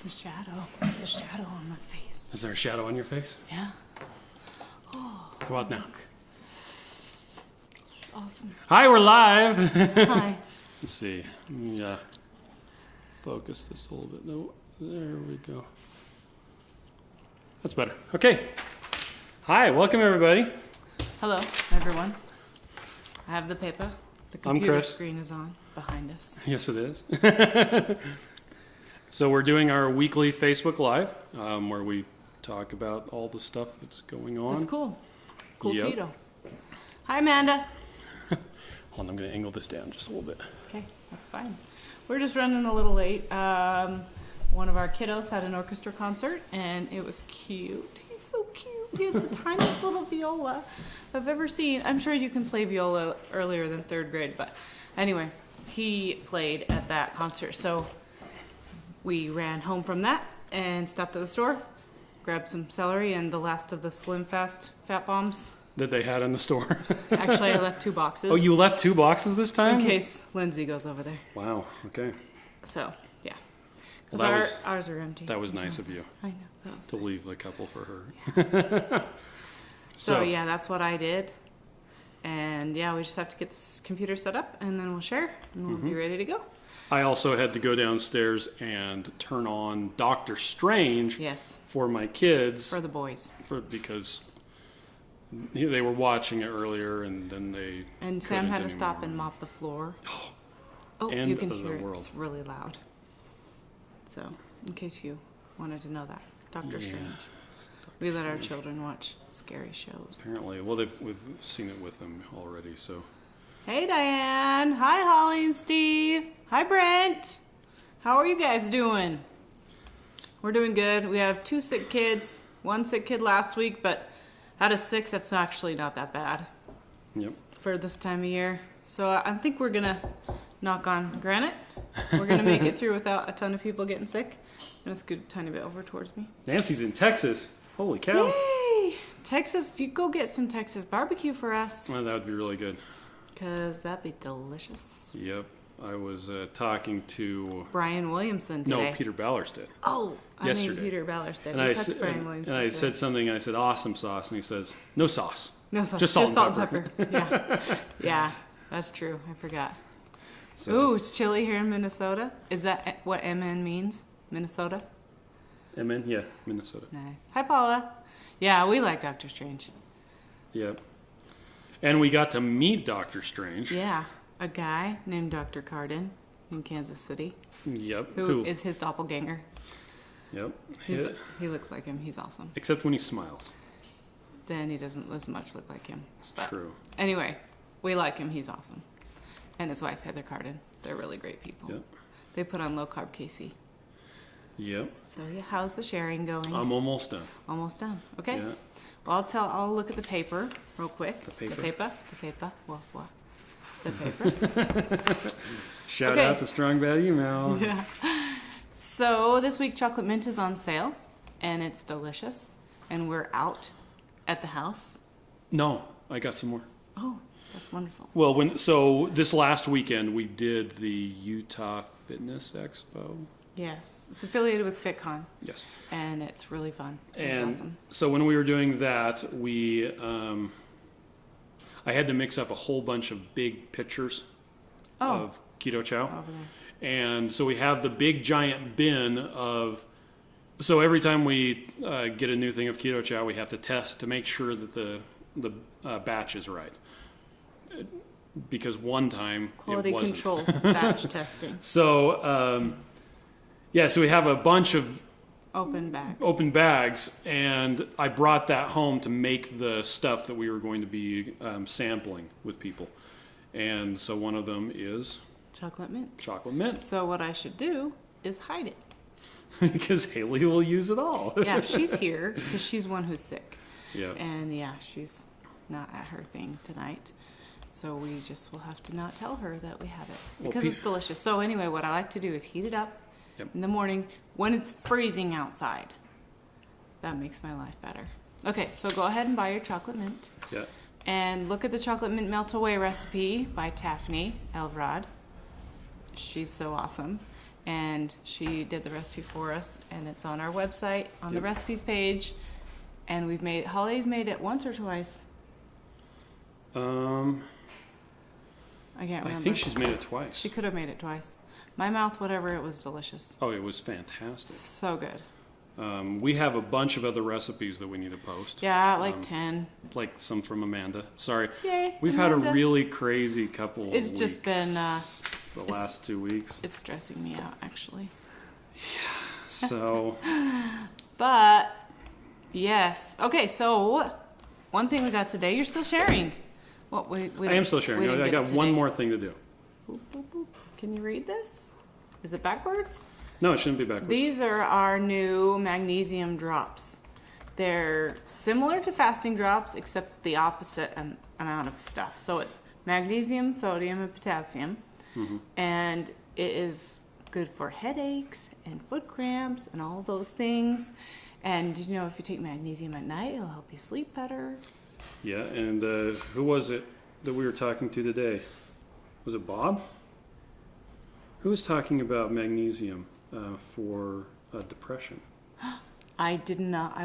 The shadow. There's a shadow on my face. Is there a shadow on your face? Yeah. Oh. How about now? Awesome. Hi, we're live. Hi. Let's see. Yeah. Focus this a little bit. No, there we go. That's better. Okay. Hi, welcome everybody. Hello, everyone. I have the paper. The computer Chris. screen is on behind us. Yes, it is. So we're doing our weekly Facebook Live, where we talk about all the stuff that's going on. That's cool. Cool Yep. keto. Hi, Amanda. Hold on, I'm going to angle this down just a little bit. Okay, that's fine. We're just running a little late. One of our kiddos had an orchestra concert, and it was cute. He's so cute. He has the tiniest little viola I've ever seen. I'm sure you can play viola earlier than third grade, but anyway, he played at that concert. So we ran home from that and stopped at the store, grabbed some celery and the last of the Slim Fast Fat Bombs. That they had in the store. Actually, I left 2 boxes. Oh, you left 2 boxes this time? In case Lindsay goes over there. Wow, okay. So, yeah. Because Well, ours are empty. That was nice of you I know. That was to nice. leave a couple for her. Yeah. So, yeah, that's what I did. And, yeah, we just have to get this computer set up, and then we'll share, and we'll be ready to go. I also had to go downstairs and turn on Doctor Strange Yes, for my kids for the boys. because they were watching it earlier and then they And Sam had to couldn't stop anymore. and mop the floor. Oh, End you can of the hear it. world. It's really loud. So, in case you wanted to know that, Doctor Yeah. Strange. We let our children watch scary shows. Apparently, well, we've seen it with them already, so. Hey, Diane. Hi, Holly and Steve. Hi, Brent. How are you guys doing? We're doing good. We have 2 sick kids. 1 sick kid last week, but out of 6, that's actually not that bad Yep. for this time of year. So I think we're going to knock on granite. We're going to make it through without a ton of people getting sick. I'm going to scoot a tiny bit over towards me. Nancy's in Texas. Holy cow. Yay! Texas, you go get some Texas barbecue for us. Well, that would be really good. Because that'd be delicious. Yep. I was talking to Brian Williamson today. No, Peter Ballers did. Oh, I Yesterday. mean Peter Ballers did. And We I, talked to Brian Williamson. and I today. said something. I said awesome sauce, and he says no sauce. No sauce. just salt and and pepper. Yeah. Yeah, that's true. I forgot. So, Ooh, it's chilly here in Minnesota. Is that what MN means? Minnesota? Amen. Yeah, Minnesota. Nice. Hi, Paula. Yeah, we like Doctor Strange. Yep. And we got to meet Doctor Strange. Yeah, a guy named Dr. Cardin in Kansas City Yep. who is his doppelganger. Yep. He looks like him. He's awesome. Except when he smiles. Then he doesn't as much look like him. It's But true. Anyway, we like him. He's awesome. And his wife, Heather Cardin. They're really great people. Yep. They put on low-carb KC. Yep. So, yeah, how's the sharing going? I'm almost done. Almost done. Okay. Yeah. Well, I'll look at the paper real quick. The paper? The paper. What? The paper. Shout Okay. out to Strong Value Mel. Yeah. So this week chocolate mint is on sale, and it's delicious. And we're out at the house. No, I got some more. Oh, that's wonderful. Well, so this last weekend we did the Utah Fitness Expo. Yes, it's affiliated with FitCon, Yes. and it's really fun. It's And awesome. so when we were doing that, I had to mix up a whole bunch of big pictures of Keto Chow. Over there. And so we have the big giant bin of, so every time we get a new thing of Keto Chow, we have to test to make sure that the batch is right. Because one time Quality it wasn't. control batch testing. So, so we have a bunch of Open bags. open bags, and I brought that home to make the stuff that we were going to be sampling with people. And so one of them is Chocolate mint. chocolate mint. So what I should do is hide it. Because Haley will use it all. Yeah, she's here because she's one who's sick. Yeah. And yeah, she's not at her thing tonight. So we just will have to not tell her that we have it Well, because it's delicious. So anyway, what I like to do is heat it up in the morning when it's freezing outside. That makes my life better. Okay, so go ahead and buy your chocolate mint. Yeah. And look at the chocolate mint melt away recipe by Taffany Elrod. She's so awesome. and she did the recipe for us, and it's on our website on the Yep. recipes page. And Holly's made it once or twice. I can't remember. I think she's made it twice. She could have made it twice. My mouth, whatever, it was delicious. Oh, it was fantastic. So good. We have a bunch of other recipes that we need to post. Yeah, like 10. Like some from Amanda. Sorry. Yay, We've had Amanda. a really crazy couple of It's just been, the last 2 weeks. it's stressing me out, actually. So, But, yes. Okay, so one thing we got today, you're still sharing. What we I am still sharing. I got one more thing to do. Boop, boop, boop. Can you read this? Is it backwards? No, it shouldn't be backwards. These are our new magnesium drops. They're similar to fasting drops, except the opposite amount of stuff. So it's magnesium, sodium, and potassium. And it is good for headaches and foot cramps and all those things. And, you know, if you take magnesium at night, it'll help you sleep better. Yeah, and who was it that we were talking to today? Was it Bob? Who was talking about magnesium for depression? I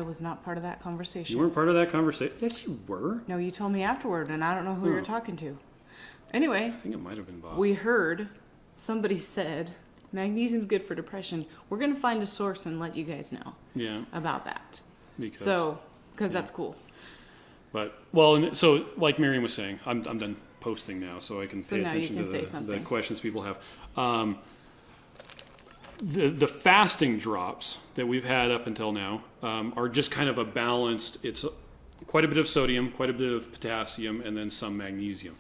was not part of that conversation. You weren't part of that conversation? Yes, you were. No, you told me afterward, and I don't know who you're talking to. Anyway, I think it might have been Bob. we heard somebody said magnesium's good for depression. We're going to find a source and let you guys know about that. Because that's cool. But, well, and so like Miriam was saying, I'm done posting now, so I can pay now you attention can to say the something. questions people have. The fasting drops that we've had up until now are just kind of a balanced, it's quite a bit of sodium, quite a bit of potassium, and then some magnesium,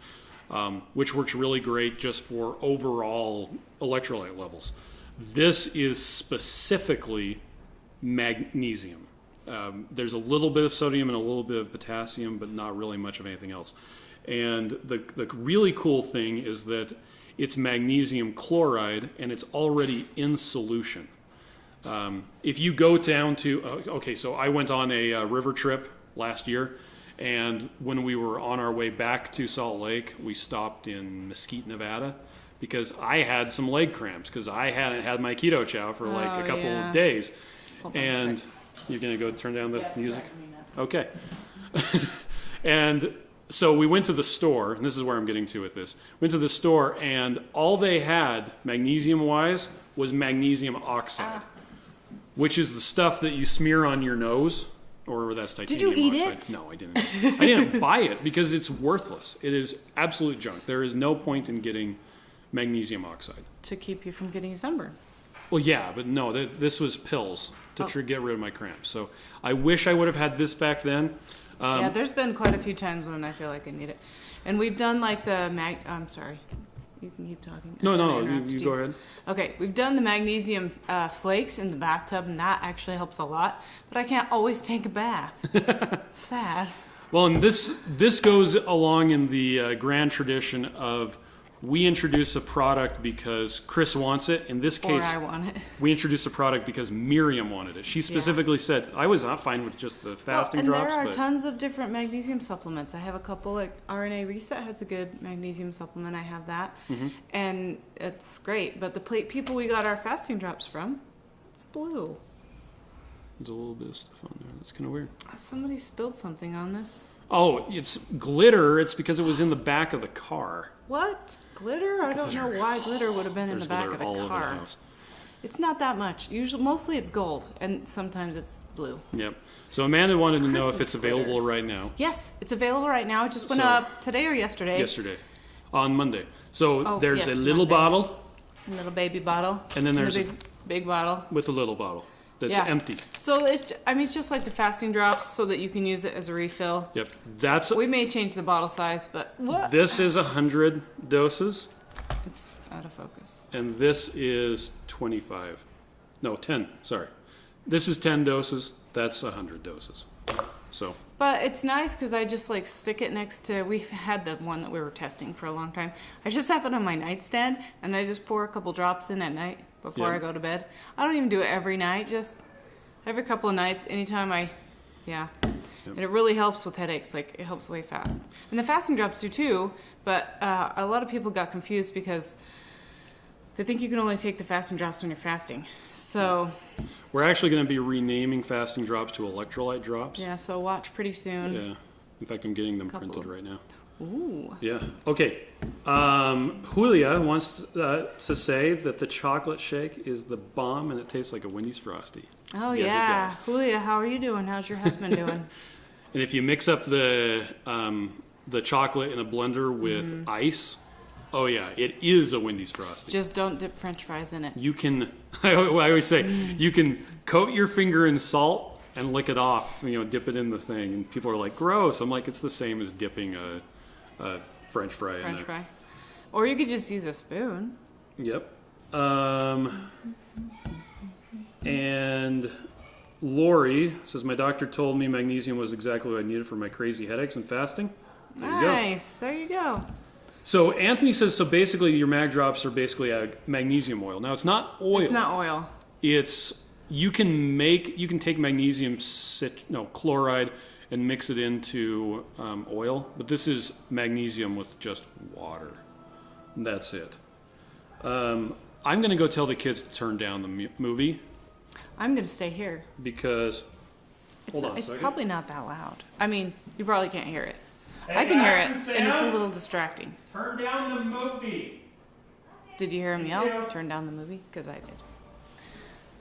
which works really great just for overall electrolyte levels. This is specifically magnesium. There's a little bit of sodium and a little bit of potassium, but not really much of anything else. And the really cool thing is that it's magnesium chloride, and it's already in solution. If you go down to, so I went on a river trip last year, and when we were on our way back to Salt Lake, we stopped in Mesquite, Nevada, because I had some leg cramps, because I hadn't had my Keto Chow for like a couple of days. Hold on a And sec. you're going to go turn down the Yes, music? I mean, that's- Okay. And so we went to the store, and this is where I'm getting to with this. Went to the store, and all they had, magnesium-wise, was magnesium oxide, which is the stuff that you smear on your nose, or that's titanium Did you eat oxide. it? No, I didn't. I didn't buy it because it's worthless. It is absolute junk. There is no point in getting magnesium oxide. To keep you from getting a sunburn. Well, yeah, but no, this was pills to get rid of my cramps. So I wish I would have had this back then. Yeah, there's been quite a few times when I feel like I need it. And we've done like the I'm sorry. You can keep talking. No, I you interrupted go ahead. Okay, we've done the magnesium flakes in the bathtub, and that actually helps a lot. But I can't always take a bath. Sad. Well, and this goes along in the grand tradition of we introduce a product because Chris wants it. In this case, Or I want it. we introduced a product because Miriam wanted it. She specifically said, I was not fine with just the fasting and drops. there are but tons of different magnesium supplements. I have a couple, like RNA Reset has a good magnesium supplement. I have that. And it's great. But the people we got our fasting drops from, it's blue. There's a little bit of stuff on there. That's kind of weird. Somebody spilled something on this. Oh, it's glitter. It's because it was in the back of the car. What? Glitter? I don't know why glitter would have been in There's the back glitter of all the over the car. house. It's not that much. Mostly it's gold, and sometimes it's blue. Yep. So Amanda wanted to know if Christmas it's available glitter. right now. Yes, it's available right now. It just went So- up today or yesterday. Yesterday, on Monday. So Oh, there's yes, a little Monday. bottle A little baby bottle. And then there's a big bottle. with a little bottle that's Yeah. empty. So it's just like the fasting drops, so that you can use it as a refill. Yep. That's We may change the bottle size, but what? this is 100 doses, It's out of focus. and this is 25. No, 10. Sorry. This is 10 doses. That's 100 doses. So But it's nice because I just like stick it next to. We've had the one that we were testing for a long time. I just have it on my nightstand, and I just pour a couple drops in at night before Yeah. I go to bed. I don't even do it every night. Just every couple of nights, anytime Yep. And it really helps with headaches. Like it helps way fast. And the fasting drops do too. But a lot of people got confused because They think you can only take the fasting drops when you're fasting. So We're actually going to be renaming fasting drops to electrolyte drops. yeah, so watch pretty soon. Yeah. In fact, I'm getting them Couple. printed right now. Ooh. Yeah. Okay. Julia wants to say that the chocolate shake is the bomb and it tastes like a Wendy's Frosty. Oh Yes, it yeah. does. Julia, how are you doing? How's your husband doing? And if you mix up the chocolate in a blender with ice, oh yeah, it is a Wendy's Frosty. Just don't dip French fries in it. You can, I always say, you can coat your finger in salt and lick it off, dip it in the thing. And people are like, gross. I'm like, it's the same as dipping a French fry in French there. fry. Or you could just use a spoon. Yep. And Lori says, my doctor told me magnesium was exactly what I needed for my crazy headaches and fasting. There you go. Nice. There you go. So Anthony says, so basically your mag drops are basically a magnesium oil. Now it's not oil. It's not oil. It's, you can take magnesium chloride and mix it into oil, but this is magnesium with just water. That's it. I'm going to go tell the kids to turn down the movie I'm going to stay here. because, It's, hold on a it's second. probably not that loud. I mean, you probably can't hear it. Hey, I can hear it, Max and and it's a Sam? little distracting. Turn down the movie. Did you hear him Thank yell? you. Turn down the movie? Because I did.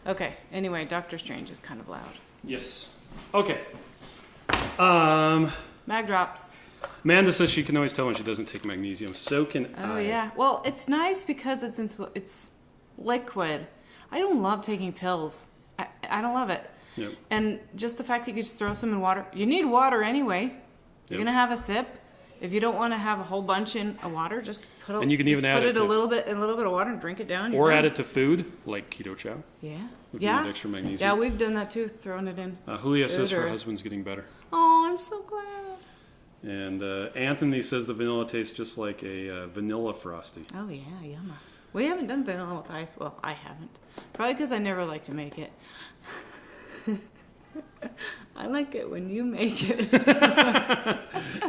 Okay, anyway, Doctor Strange is kind of loud. Yes. Okay. Mag drops. Amanda says she can always tell when she doesn't take magnesium. So can Oh, I. yeah. Well, it's nice because it's liquid. I don't love taking pills. I don't love it. Yep. And just the fact that you can just throw some in water. You need water anyway. You're Yep. going to have a sip. If you don't want to have a whole bunch in a water, just put And you can even add put it a to- little bit in a little bit of water and drink it down. Or add it to food, like Keto Chow. Yeah. If you Yeah. need extra magnesium. Yeah, we've done that too, throwing it in. Julia says Food her or- husband's getting better. Oh, I'm so glad. And Anthony says the vanilla tastes just like a vanilla frosty. Oh yeah, yumma. We haven't done vanilla with ice. Well, I haven't. Probably because I never like to make it. I like it when you make it.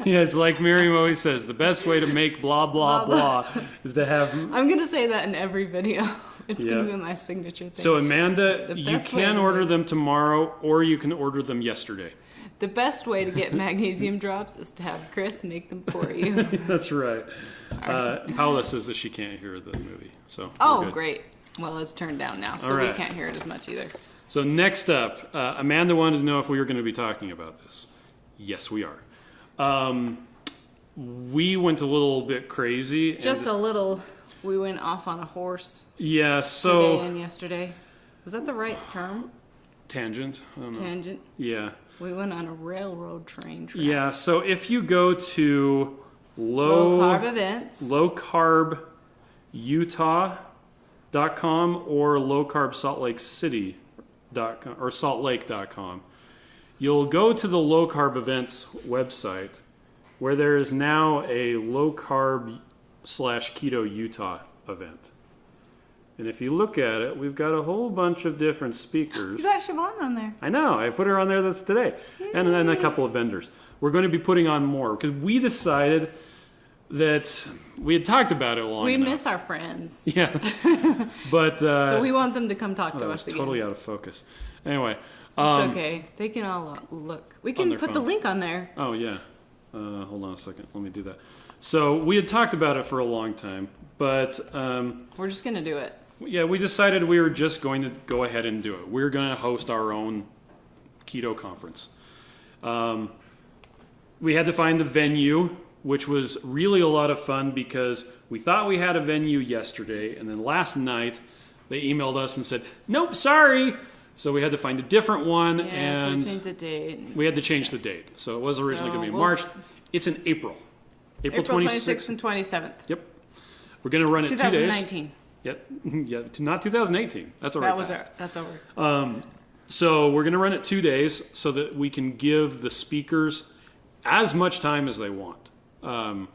Yes, like Miriam always says, the best way to make blah, blah, blah is to have... I'm going to say that in every video. It's going Yeah. to be my signature thing. So Amanda, The you best way can to order make- them tomorrow or you can order them yesterday. The best way to get magnesium drops is to have Chris make them for you. That's right. Paula says that she can't hear the movie. So we're Oh, good. great. Well, it's turned down now, so All we right. can't hear it as much either. So next up, Amanda wanted to know if we were going to be talking about this. Yes, we are. We went a little bit crazy. Just a little. We went off on a horse Yeah, today so... and yesterday. Is that the right term? Tangent? I don't know. Tangent. Yeah. We went on a railroad train track. Yeah, so if you go to Low carb events. lowcarbutah.com or lowcarbsaltlakecity.com or saltlake.com, you'll go to the low carb events website where there is now a low carb / Keto Utah event. And if you look at it, we've got a whole bunch of different speakers. You got Siobhan on there. I know. I put her on there today. And then a couple of vendors. We're going to be putting on more because we decided that we had talked about it long We enough. miss our friends. Yeah. But So we want them to come talk that to was us again. totally out of focus. Anyway. It's okay. They can all look. We can their put the phone. link on there. Oh, yeah. Hold on a second. Let me do that. So we had talked about it for a long time. But We're just going to do it. yeah, we decided we were just going to go ahead and do it. We're going to host our own Keto Conference. We had to find the venue, which was really a lot of fun because we thought we had a venue yesterday, and then last night they emailed us and said, nope, sorry. So we had to find a different one, Yeah, and so change the date. we had to change the date. So it was originally So going to be we'll March. s- It's in April. April April 26th. 26th and 27th. Yep. We're going to run it 2 days. 2019. Yep. Yeah, not 2018. That's already passed. That's over. So we're going to run it 2 days so that we can give the speakers as much time as they want.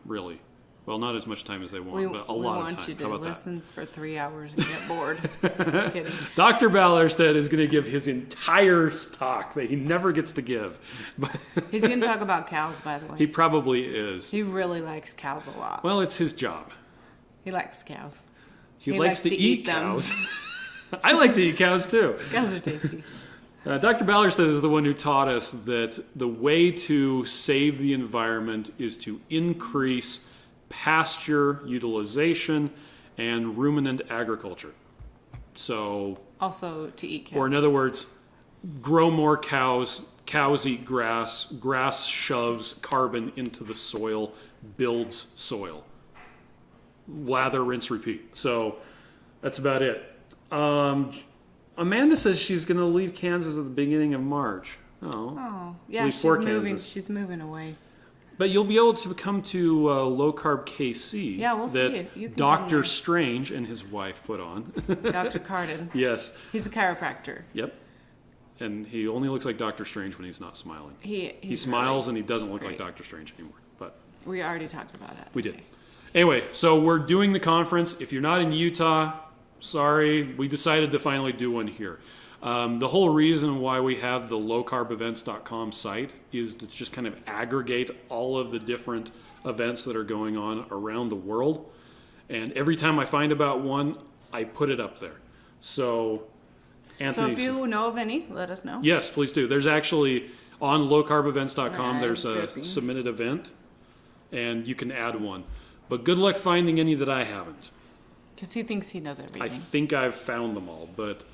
Really. Well, not as much time as they want, but a lot of We want time. you How to about listen for 3 hours and get bored. Just kidding. that? Dr. Ballerstedt is going to give his entire talk that he never gets to give. But He's going to talk about cows, by the way. he probably is. He really likes cows a lot. Well, it's his job. He likes cows. He likes to eat them. cows. I like to eat cows too. Cows are tasty. Dr. Ballerstedt is the one who taught us that the way to save the environment is to increase pasture utilization and ruminant agriculture. So, Also to eat cows. or in other words, grow more cows, cows eat grass, grass shoves carbon into the soil, builds soil. Lather, rinse, repeat. So that's about it. Amanda says she's going to leave Kansas at the beginning of March. Oh, yeah, Leave she's for moving. Kansas. She's moving away. But you'll be able to come to Low Carb KC. Yeah, we'll see that you. You can come Dr. there. Strange and his wife put on. Dr. Cardin. Yes. He's a chiropractor. Yep. And he only looks like Dr. Strange when he's not smiling. He He's smiles really and he doesn't look like great. Dr. Strange anymore. But We already talked about that. we did. today. Anyway, so we're doing the conference. If you're not in Utah, sorry, we decided to finally do one here. The whole reason why we have the lowcarbevents.com site is to just kind of aggregate all of the different events that are going on around the world. And every time I find about one, I put it up there. So, Anthony. So if you know of any, let us know. Yes, please do. There's actually on lowcarbevents.com, I'm there's a dripping. submitted event, and you can add one. But good luck finding any that I haven't. Because he thinks he knows everything. I think I've found them all, but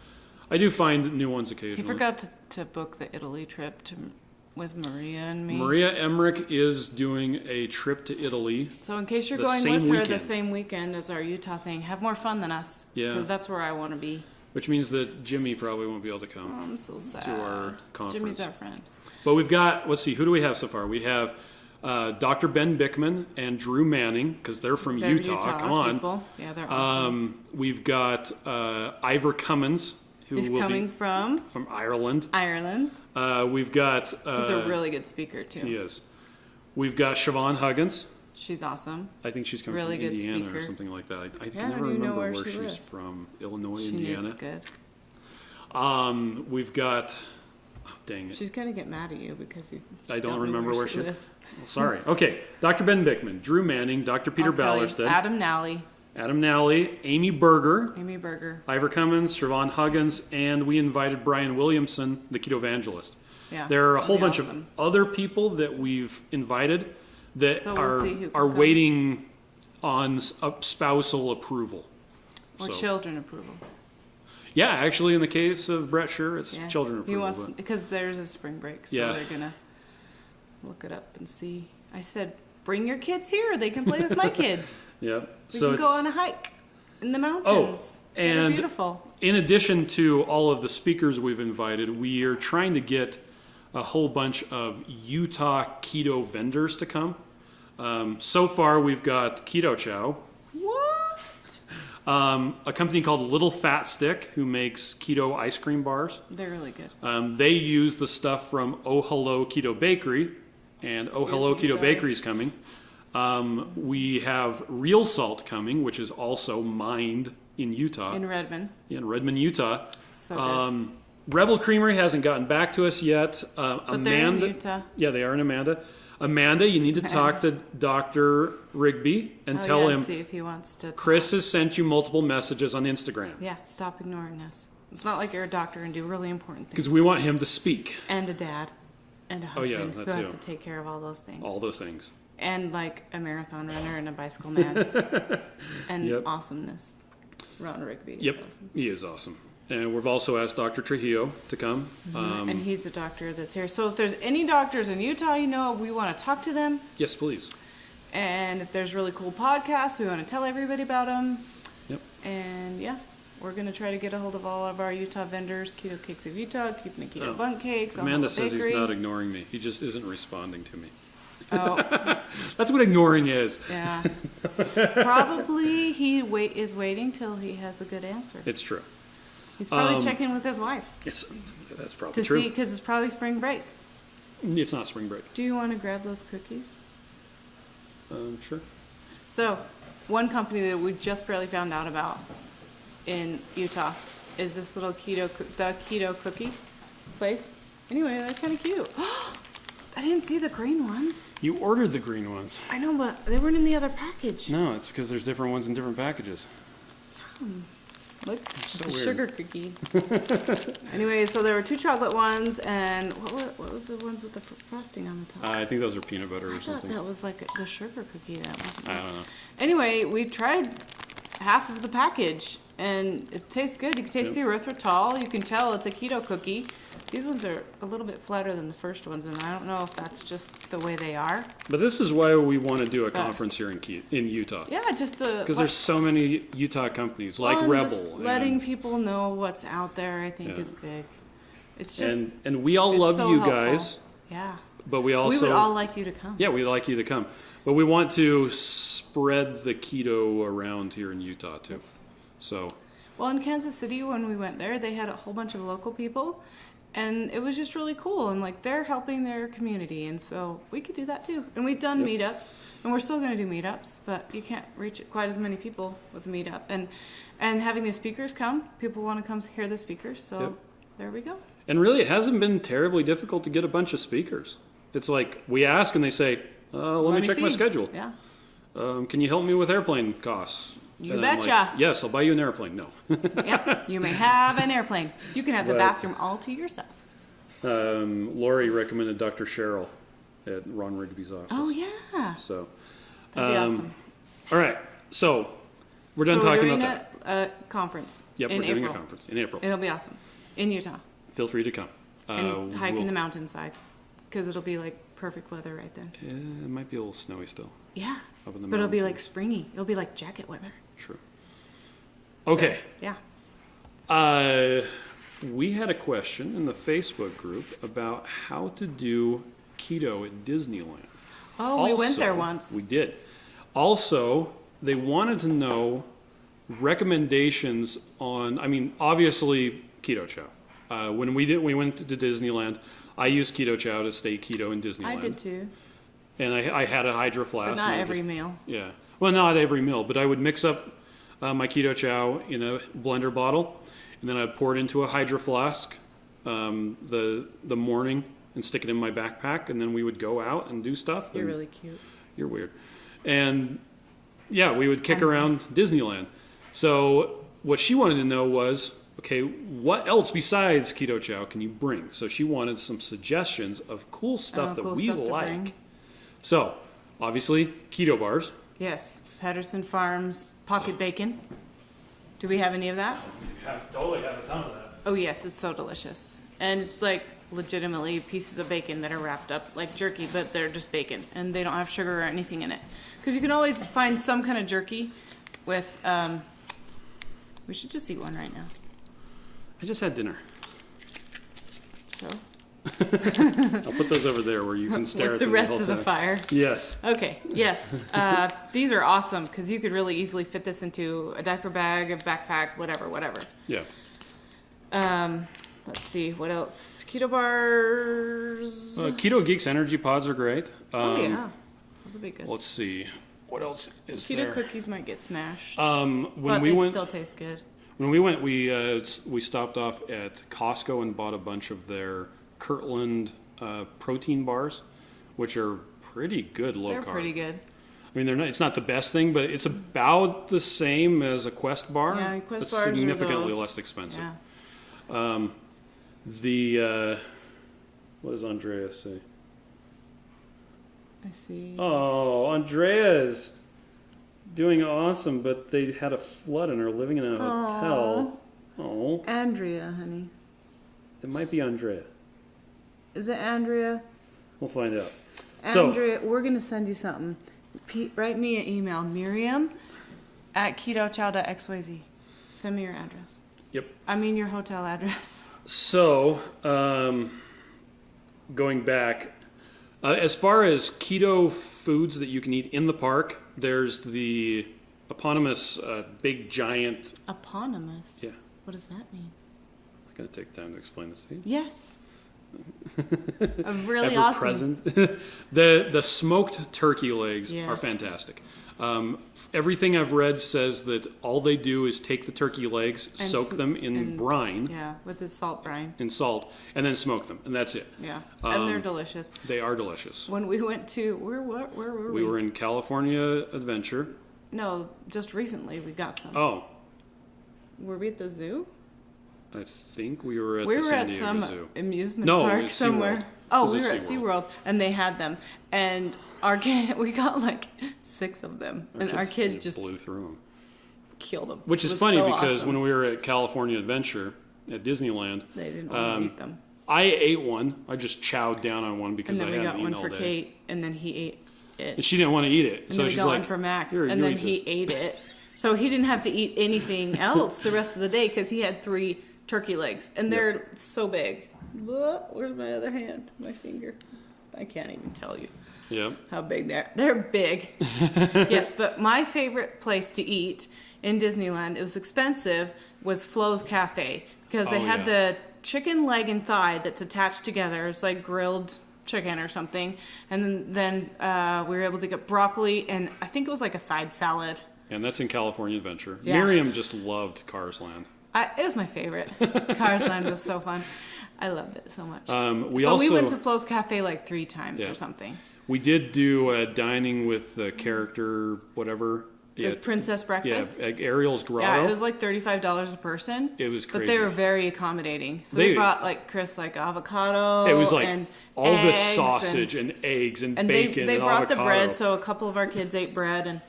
I do find new ones occasionally. He forgot to book the Italy trip with Maria and me. Maria Emmerich is doing a trip to Italy. So in case you're The going same with her weekend. the same weekend as our Utah thing, have more fun than us. Yeah. Because that's where I want to be. Which means that Jimmy probably won't be able to Oh, come I'm so sad. to our conference. Jimmy's our friend. But we've got, let's see, who do we have so far? We have Dr. Ben Bickman and Drew Manning, because they're from They're Utah. Come on. people. Yeah, they're awesome. We've got Ivor Cummins, who He's will coming be from Ireland. Ireland. We've got... He's a really good speaker, too. He is. We've got Siobhan Huggins. She's awesome. I think she's coming Really from good Indiana speaker. or something like that. I Yeah, can I never don't even know remember where where she she's lives. from. Illinois, She Indiana. knits good. We've got... Oh, dang it. She's going to get mad at you because you I don't know remember where she she lives. Well, sorry. Okay. Dr. Ben Bickman, Drew Manning, Dr. Peter I'll tell you. Ballerstedt, Adam Nally, Adam Nally, Amy Berger, Amy Berger. Ivor Cummins, Siobhan Huggins, and we invited Brian Williamson, the Keto Evangelist. Yeah, There are a that'd whole be bunch awesome. of other people that we've invited that So we'll see who can are come. waiting on spousal approval. Or So- children approval. Yeah, actually, in the case of Brett Sure, it's Yeah. children He approval. wants but- because there's a spring break, so Yeah. they're gonna look it up and see. I said, bring your kids here; they can play with my kids. yeah. We So can it's, go on a hike in the mountains. They're and beautiful. in addition to all of the speakers we've invited, we are trying to get a whole bunch of Utah keto vendors to come. So far, we've got Keto Chow, What? a company called Little Fat Stick, who makes keto ice cream bars. They're really good. They use the stuff from Oh Hello Keto Bakery, and Oh Hello me, Keto sorry. Bakery is coming. We have Real Salt coming, which is also mined in Utah, In Redmond, in Redmond, Utah. so good. Rebel Creamery hasn't gotten back to us yet. But they're in Utah. Yeah, they are in Amanda. Amanda, you need to talk to Dr. Rigby and tell him See if he wants to. Chris has sent you multiple messages on Instagram Yeah, stop ignoring us. It's not like you're a doctor and do really important things. because we want him to speak. And a dad, and a Oh, yeah, husband that who has too. to take care of all those things. All those things. And like a marathon runner and a bicycle man. And Yep. awesomeness. Ron Rigby is Yep, awesome. he is awesome. And we've also asked Dr. Trujillo to come. And he's a doctor that's here. So if there's any doctors in Utah you know of, we want to talk to them. Yes, please. And if there's really cool podcasts, we want to tell everybody about them. Yep. And yeah, we're going to try to get a hold of all of our Utah vendors, Keto Cakes of Utah, Keeping the Keto Oh. Bunk Cakes, Amanda Ohio says Bakery. he's not ignoring me. He just isn't responding to me. Oh, That's what ignoring is. yeah. Probably he is waiting till he has a good answer. It's true. He's probably checking with his wife That's probably to true. see, because it's probably spring break. It's not spring break. Do you want to grab those cookies? Sure. So, one company that we just barely found out about in Utah is this little the Keto Cookie place. Anyway, they're kind of cute. I didn't see the green ones. You ordered the green ones. I know, but they weren't in the other package. No, it's because there's different ones in different packages. Look, it's so a weird. sugar cookie. Anyway, so there were 2 chocolate ones, and what was the ones with the frosting on the top? I think those are peanut butter I or thought something. that was like the sugar cookie. That wasn't. I don't know. Anyway, we tried half of the package, and it tastes good. You can taste the erythritol. You can tell it's a keto cookie. These ones are a little bit flatter than the first ones, and I don't know if that's just the way they are. But this is why we want to do a But- conference here in Utah. Yeah, just to... Because there's so many Utah companies like Well, Rebel. just letting people know what's out there, I think, is big. It's just... and we all it's love so you helpful. guys, Yeah. but we also... We would all like you to come. Yeah, we'd like you to come. But we want to spread the keto around here in Utah, too. So... Well, in Kansas City, when we went there, they had a whole bunch of local people, and it was just really cool. And like they're helping their community, and so we could do that too. And we've done meetups, and we're still going to do meetups, but you can't reach quite as many people with a meetup. And having the speakers come, people want to come hear the speakers, so there we go. And really, it hasn't been terribly difficult to get a bunch of speakers. It's like we ask, and they say, "Let me check my see." schedule. Yeah. Can you help me with airplane costs?" You And I'm betcha. like, yes, I'll buy you an airplane. No. Yep. You may have an airplane. You can have the But- bathroom all to yourself. Lori recommended Dr. Cheryl at Ron Rigby's office. Oh yeah. So, That'd be awesome. all right. So we're done So talking we're about doing that. a conference. Yep, in we're doing a April. conference in April. It'll be awesome in Utah. Feel free to come. And hike in we'll- the mountainside, because it'll be like perfect weather right then. It might be a little snowy still. Yeah, Up in the but it'll be like mountains. springy. It'll be like jacket weather. True. Okay. Yeah. We had a question in the Facebook group about how to do keto at Disneyland. Oh, we went Also- there once. We did. Also, they wanted to know recommendations on, I mean, obviously, Keto Chow. When we went to Disneyland, I used Keto Chow to stay keto in Disneyland. I did too, And I had a Hydro Flask. but and not I every just- meal. Yeah. Well, not every meal, but I would mix up my Keto Chow in a blender bottle, and then I'd pour it into a Hydro Flask the morning and stick it in my backpack, and then we would go out and do stuff. You're and- really cute. You're weird. And yeah, we would kick I'm around nice. Disneyland. So what she wanted to know was, okay, what else besides Keto Chow can you bring? So she wanted some suggestions of cool stuff that cool we stuff to like. bring. So obviously, keto bars. Yes, Patterson Farms pocket bacon. Do we have any of that? Totally have a ton of that. Oh yes, it's so delicious, and it's like legitimately pieces of bacon that are wrapped up like jerky, but they're just bacon, and they don't have sugar or anything in it. Because you can always find some kind of jerky with. We should just eat one right now. I just had dinner. So I'll put those over there where you can stare with at the them rest whole of the time. fire. Yes. Okay. Yes. These are awesome because you could really easily fit this into a diaper bag, a backpack, whatever. Yeah. Let's see what else. Keto bars. Keto Geeks energy pods are great. Oh yeah, those would be good. Let's see. What else is Keto there? cookies might get smashed, When but we they went, still taste good. when we went, we stopped off at Costco and bought a bunch of their Kirtland protein bars, which are pretty good low They're carb. pretty good. I mean, they're not. It's not the best thing, but it's about the same as a Quest bar. Yeah, Quest but bars are significantly those. less expensive. Yeah. What does Andrea say? I see. Oh, Andrea's doing awesome, but they had a flood and are living in a hotel. Oh, Andrea, honey. it might be Andrea. Is it Andrea? We'll find out. So, Andrea, we're gonna send you something. Write me an email, Miriam at ketochow.xyz. Send me your address. yep. I mean your hotel address. So, going back, as far as keto foods that you can eat in the park, there's the eponymous big giant. Eponymous. Yeah, What does that mean? I'm gonna take time to explain this to you. Yes. Really Ever awesome. present. the smoked turkey legs are Yes. fantastic. Everything I've read says that all they do is take the turkey legs, And soak them in and- brine, Yeah, with the salt brine. in salt, and then smoke them, and that's it. Yeah, and they're delicious. They are delicious. When we went to where were we? We were in California Adventure. No, just recently we got some. Oh, Were we at the zoo? I think we were at We the were San at Diego some Zoo. amusement No, park it's somewhere. SeaWorld. Oh, It we was were at at SeaWorld. SeaWorld, and they had them. And our kid, we got like 6 of them. And our kids just blew through them. killed them. Which is funny because when we were at California Adventure at Disneyland, they didn't want to eat them. I ate one. I just chowed down on one because And I then we hadn't got eaten one all for day. Kate, and then he ate it. And she didn't want to eat it. And So then we she's got like, one for Max, "Here, and you then eat he this." ate it. So he didn't have to eat anything else the rest of the day because he had 3 turkey legs, and they're so big. Look, where's my other hand? My finger. I can't even tell you how big they are. They're big. Yes, but my favorite place to eat in Disneyland, it was expensive, was Flo's Cafe because they had the chicken leg and thigh that's attached together. It's like grilled chicken or something. And then we were able to get broccoli and I think it was like a side salad. And that's in California Adventure. Yeah. Miriam just loved Cars Land. It was my favorite. Cars Land was so fun. I loved it so much. We we went to Flo's Cafe like 3 times or something. We did do a dining with the character, whatever. The princess breakfast. Yeah, Ariel's Grotto. Yeah, it was like $35 a person. It was crazy. But they were very accommodating. So they brought like Chris like avocado. It was like and all the eggs sausage and eggs and and bacon they and brought avocado. the bread, so a couple of our kids ate bread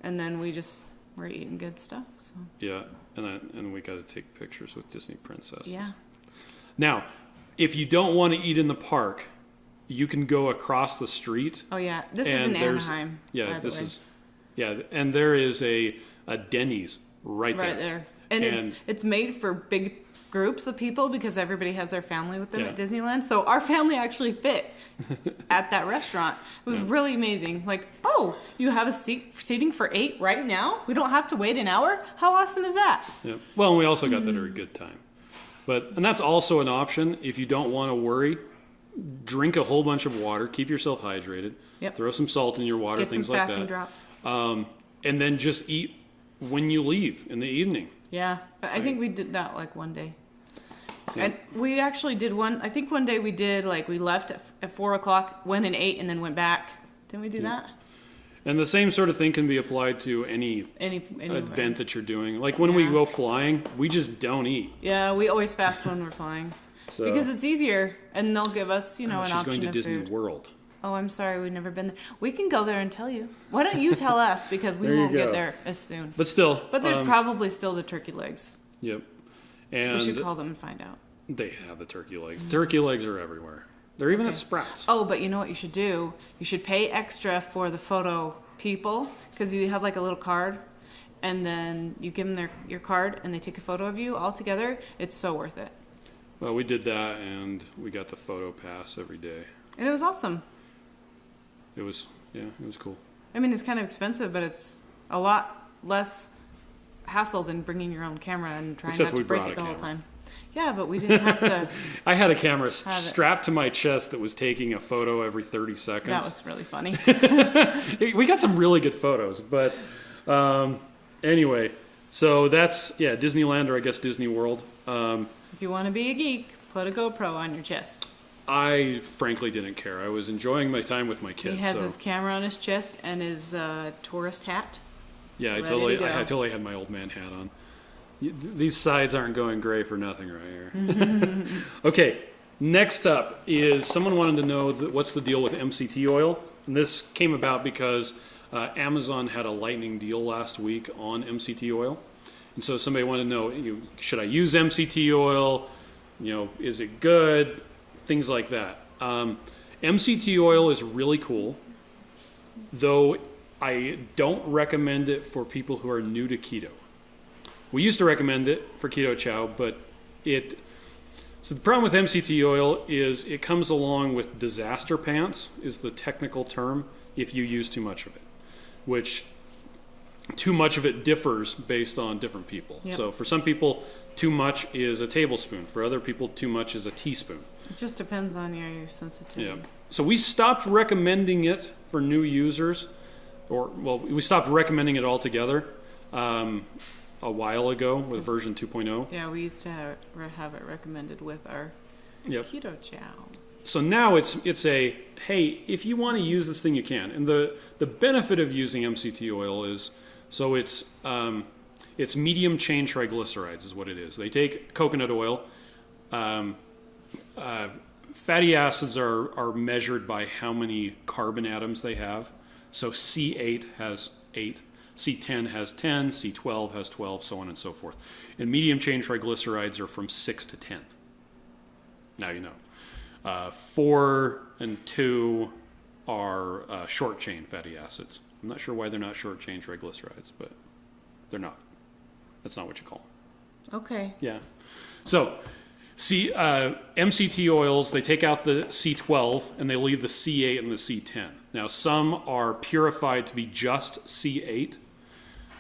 and then we just were eating good stuff. So Yeah, and we got to take pictures with Disney princesses. yeah. Now, if you don't want to eat in the park, you can go across the street. Oh yeah, this is and in there's- Anaheim. Yeah, by the this way. is. Yeah, and there is a Denny's right there. Right there. And it's made for big groups of people because everybody has their family with them at Disneyland. So our family actually fit at that restaurant. It was really amazing. Like, oh, you have a seating for 8 right now? We don't have to wait an hour? How awesome is that? Yeah. Well, and we also got that at a good time. And that's also an option if you don't want to worry. Drink a whole bunch of water. Keep yourself hydrated. Yep. Throw some salt in your water, Get things some like fasting that. drops. And then just eat when you leave in the evening. Yeah, I think we did that like one day. Yeah. And we actually did one. I think one day we did like we left at 4 o'clock, went and ate, and then went back. Didn't we do that? And the same sort of thing can be applied to any event that you're doing. Like when we go flying, we just don't eat. Yeah, we always fast when we're flying So, because it's easier, and they'll give us an she's option going to of Disney food. World. Oh, I'm sorry, we've never been there. We can go there and tell you. Why don't you tell us because we There you won't get go. there as soon. But still. But there's probably still the turkey legs. Yep. And We should call them and find out. they have the turkey legs. Turkey legs are everywhere. They're even at Sprouts. Oh, but you know what you should do? You should pay extra for the photo people because you have like a little card, and then you give them your card, and they take a photo of you all together. It's so worth it. Well, we did that, and we got the photo pass every day. And it was awesome. It was cool. I mean, it's kind of expensive, but it's a lot less hassle than bringing your own camera and trying Except not to we break brought it a the whole camera. time. Yeah, but we didn't have to. I had a camera it. strapped to my chest that was taking a photo every 30 seconds. That was really funny. We got some really good photos, but anyway, so that's Disneyland, or I guess Disney World. If you want to be a geek, put a GoPro on your chest. I frankly didn't care. I was enjoying my time with my kids. He has so. his camera on his chest and his tourist hat. Yeah, I Ready totally, to go. I totally had my old man hat on. These sides aren't going gray for nothing right here. Okay, next up is someone wanted to know what's the deal with MCT oil. And this came about because Amazon had a lightning deal last week on MCT oil. And so somebody wanted to know, should I use MCT oil? Is it good? Things like that. MCT oil is really cool, though I don't recommend it for people who are new to keto. We used to recommend it for Keto Chow, but so the problem with MCT oil is it comes along with disaster pants, is the technical term, if you use too much of it, which too much of it differs based on different people. Yep. So for some people, too much is a tablespoon. For other people, too much is a teaspoon. It just depends on your sensitivity. Yeah. So we stopped recommending it for new users, we stopped recommending it altogether a while ago with version 2.0. Yeah, we used to have it recommended with our Keto Chow. So now it's a, hey, if you want to use this thing, you can. And the benefit of using MCT oil is, so it's It's medium chain triglycerides is what it is. They take coconut oil. Fatty acids are measured by how many carbon atoms they have. So C8 has 8, C10 has 10, C12 has 12, so on and so forth. And medium chain triglycerides are from 6 to 10. Now you know. 4 and 2 are short chain fatty acids. I'm not sure why they're not short chain triglycerides, but they're not. That's not what you call them. Okay. Yeah. So, MCT oils, they take out the C12 and they leave the C8 and the C10. Now, some are purified to be just C8,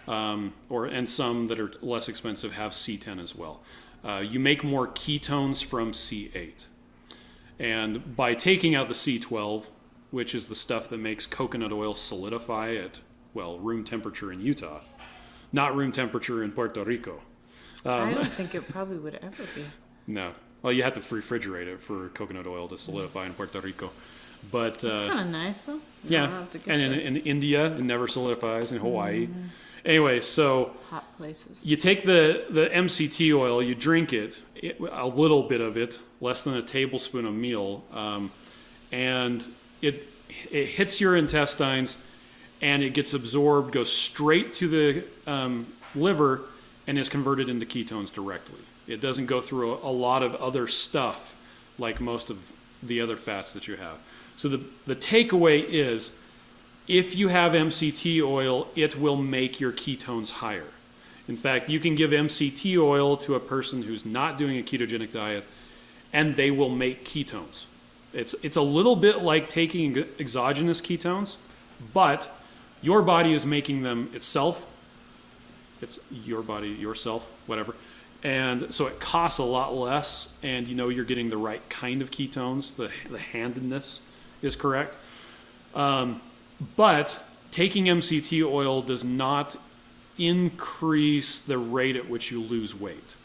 and some that are less expensive have C10 as well. You make more ketones from C8. And by taking out the C12, which is the stuff that makes coconut oil solidify at, room temperature in Utah, not room temperature in Puerto Rico. I don't think it probably would ever be. No. Well, you have to refrigerate it for coconut oil to solidify in Puerto Rico. But it's kind of nice, though. Yeah. And in India, it never solidifies. In Hawaii. Anyway, so hot places. You take the MCT oil, you drink it, a little bit of it, less than a tablespoon a meal, and it hits your intestines, and it gets absorbed, goes straight to the liver, and is converted into ketones directly. It doesn't go through a lot of other stuff like most of the other fats that you have. So the takeaway is, if you have MCT oil, it will make your ketones higher. In fact, you can give MCT oil to a person who's not doing a ketogenic diet, and they will make ketones. It's a little bit like taking exogenous ketones, but your body is making them itself. It's your body, yourself, whatever. And so it costs a lot less, and you're getting the right kind of ketones. The handedness is correct. But taking MCT oil does not increase the rate at which you lose weight,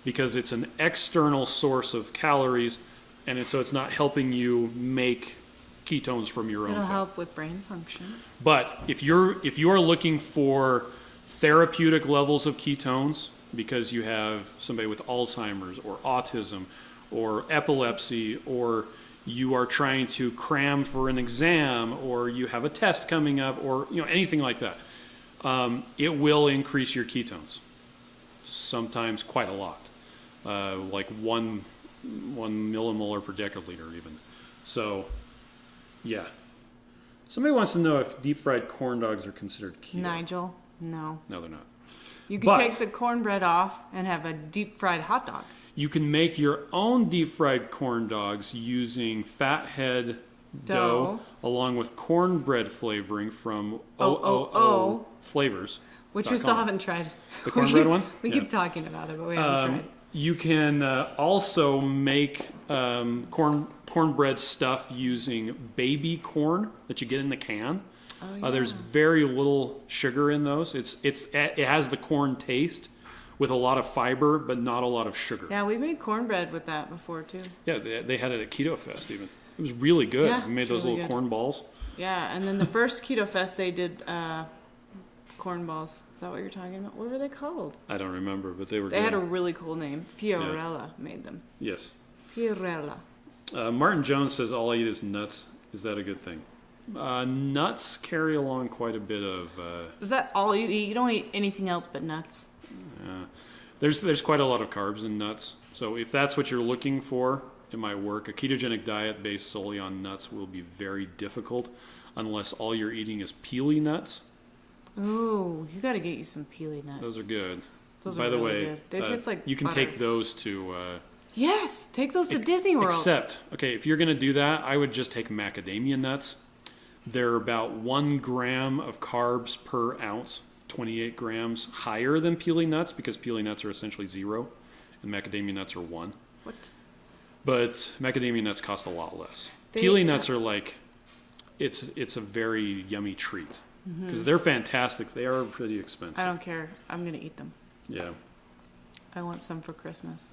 because it's an external source of calories, and so it's not helping you make ketones from your own fat. It'll help with brain function. But if you're looking for therapeutic levels of ketones, because you have somebody with Alzheimer's or autism or epilepsy, or you are trying to cram for an exam, or you have a test coming up, or anything like that, it will increase your ketones. Sometimes quite a lot, like one millimolar per deciliter even. So, yeah. Somebody wants to know if deep fried corn dogs are considered keto. Nigel, no. No, they're not. You can take the cornbread off and have a deep fried hot dog. You can make your own deep fried corn dogs using fathead dough along with cornbread flavoring from OOO Flavors. Which we still haven't tried. The cornbread one? We keep talking about it, but we haven't tried. You can also make cornbread stuff using baby corn that you get in the can. Oh, yeah. There's very little sugar in those. It has the corn taste with a lot of fiber, but not a lot of sugar. Yeah, we made cornbread with that before too. Yeah, they had it at Keto Fest even. It was really good. Yeah, we made those really little good. corn balls. Yeah, and then the first Keto Fest they did corn balls. Is that what you're talking about? What were they called? I don't remember, but they were They good. had a really cool name. Fiorella made them. Yes. Fiorella. Martin Jones says all I eat is nuts. Is that a good thing? Nuts carry along quite a bit of... Is that all you eat? You don't eat anything else but nuts? There's quite a lot of carbs in nuts. So if that's what you're looking for, it might work. A ketogenic diet based solely on nuts will be very difficult unless all you're eating is peely nuts. Ooh, you got to get you some peely nuts. Those are good. Those By are the really way, good. They taste like you can butter. take those to... yes, take those to Disney World. Except, okay, if you're going to do that, I would just take macadamia nuts. They're about 1 gram of carbs per ounce, 28 grams higher than peely nuts, because peely nuts are essentially 0 and macadamia nuts are 1. What? But macadamia nuts cost a lot less. Peely nuts are like, it's a very yummy treat, because they're fantastic. They are pretty expensive. I don't care. I'm going to eat them. Yeah. I want some for Christmas.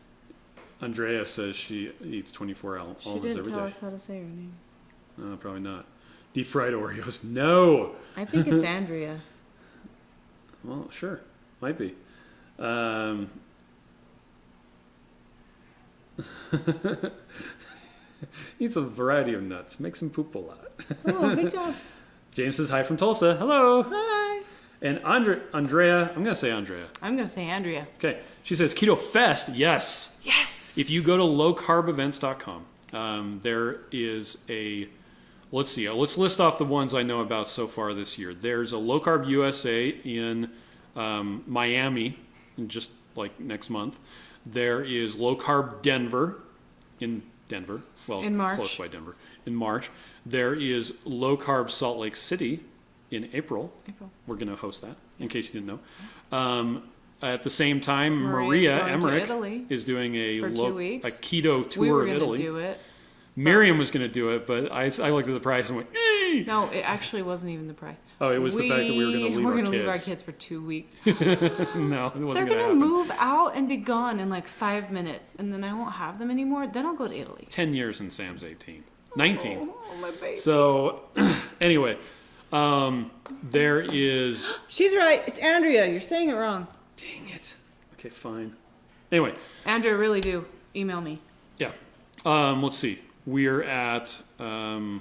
Andrea says she eats 24 almonds every day. She didn't tell us how to say her name. No, probably not. Deep fried Oreos. No. I think it's Andrea. Well, sure. Might be. Eats a variety of nuts. Makes him poop a lot. Oh, good job. James says hi from Tulsa. Hello. Hi. And Andrea, I'm going to say Andrea. I'm going to say Andrea. Okay. She says Keto Fest. Yes. Yes. If you go to lowcarbevents.com, there is a, let's see, let's list off the ones I know about so far this year. There's a Low Carb USA in Miami, just like next month. There is Low Carb Denver in Denver. Well, in March. Close by Denver. In March. There is Low Carb Salt Lake City in April. We're going to host that, in case you didn't know. At the same time, Maria Emmerich is doing a keto tour we were of Italy. Do it. Miriam was going to do it, but I looked at the price and went, eee! No, it actually wasn't even the price. Oh, it was the fact that we were going to leave our kids. leave our kids for 2 weeks. No, it wasn't going to happen. They're going to move out and be gone in like 5 minutes, and then I won't have them anymore. Then I'll go to Italy. 10 years and Sam's 18. 19. Oh, my baby. So, anyway, there is... She's right. It's Andrea. You're saying it wrong. Dang it. Okay, fine. Anyway. Andrea, really do. Email me. Yeah. Let's see. We're at low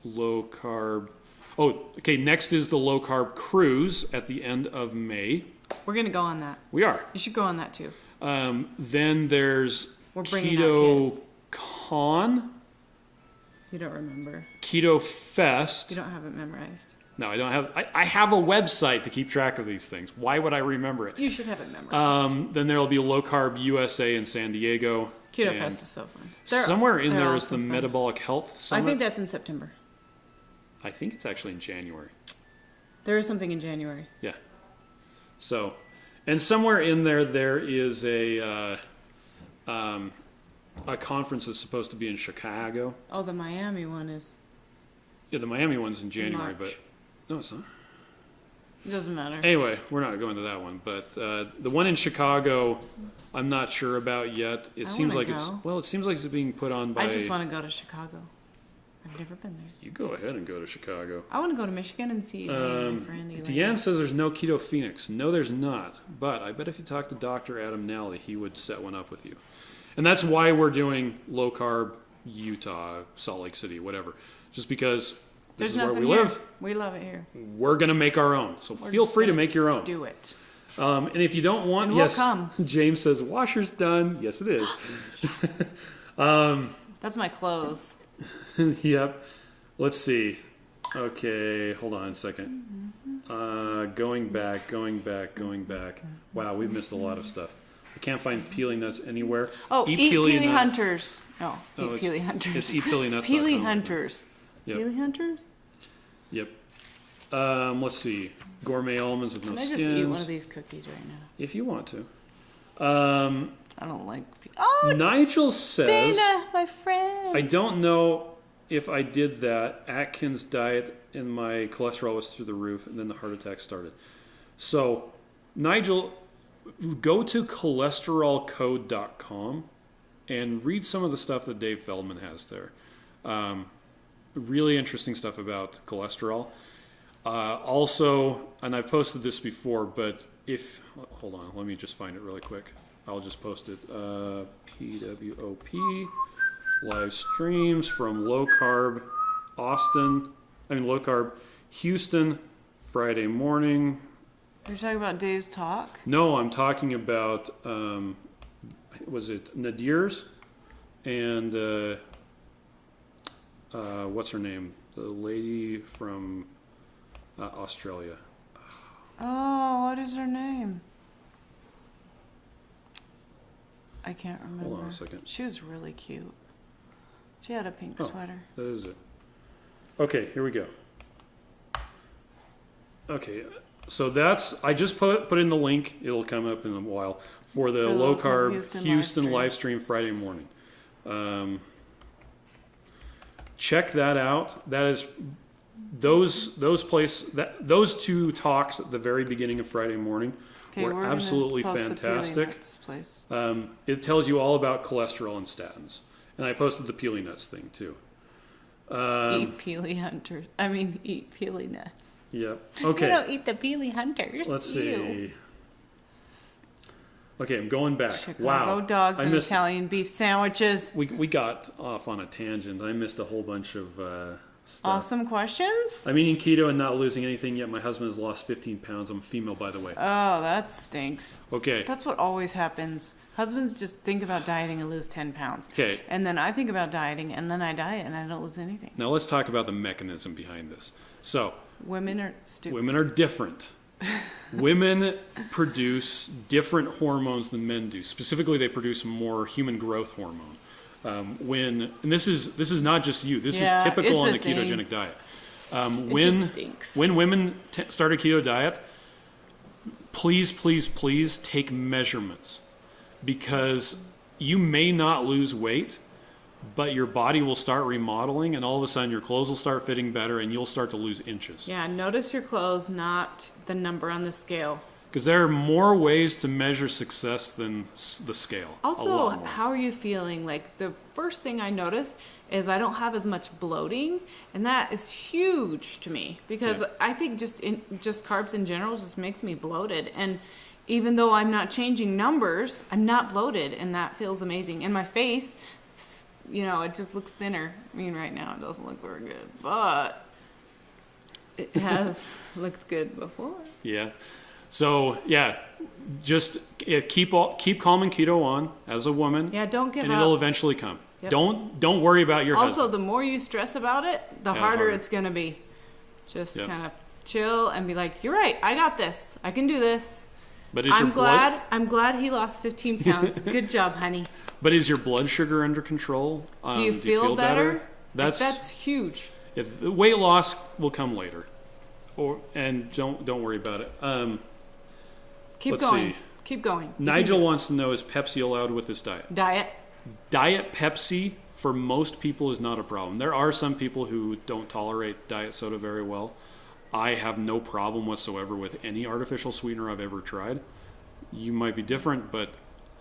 carb. Oh, okay. Next is the low carb cruise at the end of May. We're going to go on that. We are. You should go on that too. Then there's We're bringing Keto our kids. Con. You don't remember. Keto Fest. You don't have it memorized. No, I don't have. I have a website to keep track of these things. Why would I remember it? You should have it memorized. Then there will be Low Carb USA in San Diego. Keto Fest is so fun. Somewhere in there is also the fun. Metabolic Health Summit. I think that's in September. I think it's actually in January. There is something in January. Yeah. So, and somewhere in there is a conference that's supposed to be in Chicago. Oh, the Miami one is. Yeah, the Miami one's in January, March. but no, it's not. It doesn't matter. Anyway, we're not going to that one, but the one in Chicago, I'm not sure about yet. It seems like it's being put on by. I just want to go to Chicago. I've never been there. You go ahead and go to Chicago. I want to go to Michigan and see my friend Elaine. Deanne says there's no Keto Phoenix. No, there's not. But I bet if you talk to Dr. Adam Nally, he would set one up with you. And that's why we're doing low carb Utah, Salt Lake City, whatever. Just because this is where we live. We love it here. We're going to make our own. So feel free to make your own. Do it. And if you don't want, and we'll come. James says, washer's done. Yes, it is. That's my clothes. Yep. Let's see. Okay, hold on a second. Going back. Wow, we've missed a lot of stuff. I can't find peely nuts anywhere. Oh, eat Peely Hunters. No, oh, eat Peely Hunters. It's eatpeelynuts. Peely Hunters. Yep. Peely Hunters? Yep. Let's see. Gourmet almonds with no skins. Can I just eat one of these cookies right now? If you want to. I don't like... Oh, Nigel says... Dana, my friend. I don't know if I did that Atkins diet and my cholesterol was through the roof and then the heart attack started. So, Nigel, go to cholesterolcode.com and read some of the stuff that Dave Feldman has there. Really interesting stuff about cholesterol. Also, and I've posted this before, but hold on, let me just find it really quick. I'll just post it. PWOP live streams from low carb Houston, Friday morning. You're talking about Dave's talk? No, I'm talking about, was it Nadir's and what's her name? The lady from Australia. Oh, what is her name? I can't remember. Hold on a second. She was really cute. She had a pink sweater. That is it. Okay, here we go. Okay, so I just put in the link. It'll come up in a while for the low carb Houston live stream Friday morning. Check that out. That is those two talks at the very beginning of Friday morning were absolutely fantastic. It tells you all about cholesterol and statins, and I posted the Peely nuts thing too. Eat Peely Hunters. Eat Peely nuts. Yep. Okay. You don't eat the Peely Hunters. Let's see. Okay, I'm going back. Chicago wow. dogs I and missed, Italian beef sandwiches. we got off on a tangent. I missed a whole bunch of stuff. Awesome questions. I'm eating keto and not losing anything yet. My husband has lost 15 pounds. I'm female, by the way. Oh, that stinks. Okay. That's what always happens. Husbands just think about dieting and lose 10 pounds. Okay. And then I think about dieting, and then I diet, and I don't lose anything. Now let's talk about the mechanism behind this. So, Women are stupid. women are different. Women produce different hormones than men do. Specifically, they produce more human growth hormone. And this is not just you. This is typical on the ketogenic diet. It just stinks. When women start a keto diet, please, please, please take measurements, because you may not lose weight, but your body will start remodeling, and all of a sudden your clothes will start fitting better, and you'll start to lose inches. Yeah, notice your clothes, not the number on the scale. Because there are more ways to measure success than the scale. A lot Also, more. how are you feeling? Like, the first thing I noticed is I don't have as much bloating, and that is huge to me, because Yeah. I think just carbs in general just makes me bloated. And even though I'm not changing numbers, I'm not bloated, and that feels amazing. And my face, it just looks thinner. I mean, right now it doesn't look very good, but it has looked good before. Yeah. So just keep calm and keto on as a woman. Yeah, don't give and up. it'll eventually come. Yep. Don't worry about your Also, husband. the more you stress about it, the harder it's going to be. Just kind of chill and be like, you're right, I got this. I can do this. But is I'm glad he lost 15 pounds. Good job, honey. But is your blood sugar under control? Do you feel better? That's huge. If the weight loss will come later, and don't worry about it. Keep let's going. see. Keep going. Nigel wants to know, is Pepsi allowed with this diet? Diet Pepsi for most people is not a problem. There are some people who don't tolerate diet soda very well. I have no problem whatsoever with any artificial sweetener I've ever tried. You might be different, but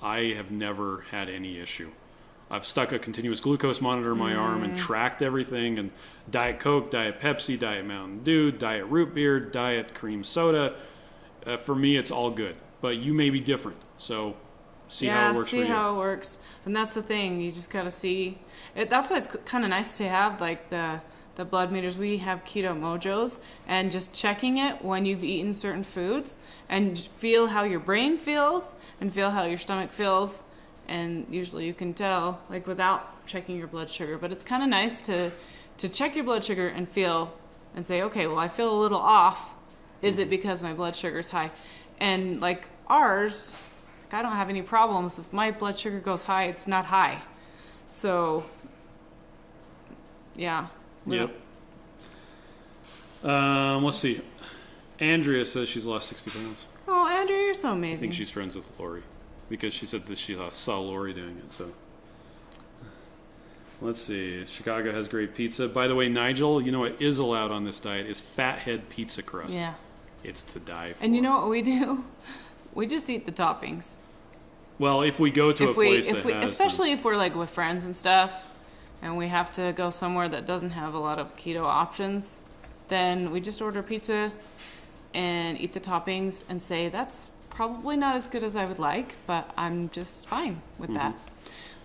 I have never had any issue. I've stuck a continuous glucose monitor in my arm and tracked everything, and Diet Coke, Diet Pepsi, Diet Mountain Dew, Diet Root Beer, Diet Cream Soda. For me, it's all good, but you may be different. So see how it works for you. See how it works. And that's the thing. You just got to see it. That's why it's kind of nice to have like the blood meters. We have Keto Mojos, and just checking it when you've eaten certain foods and feel how your brain feels and feel how your stomach feels. And usually you can tell, like, without checking your blood sugar. But it's kind of nice to check your blood sugar and feel and say, okay, well, I feel a little off. Is it because my blood sugar's high? And like ours, I don't have any problems. If my blood sugar goes high, it's not high. So, yeah. Yep. Let's see. Andrea says she's lost 60 pounds. Oh, Andrea, you're so amazing. I think she's friends with Lori, because she said that she saw Lori doing it. So let's see. Chicago has great pizza. By the way, Nigel, you know what is allowed on this diet is fathead pizza crust. Yeah. It's to die for. And you know what we do? We just eat the toppings. Well, if we go to a place that has especially if we're like with friends and stuff, and we have to go somewhere that doesn't have a lot of keto options, then we just order pizza and eat the toppings and say, that's probably not as good as I would like, but I'm just fine with that.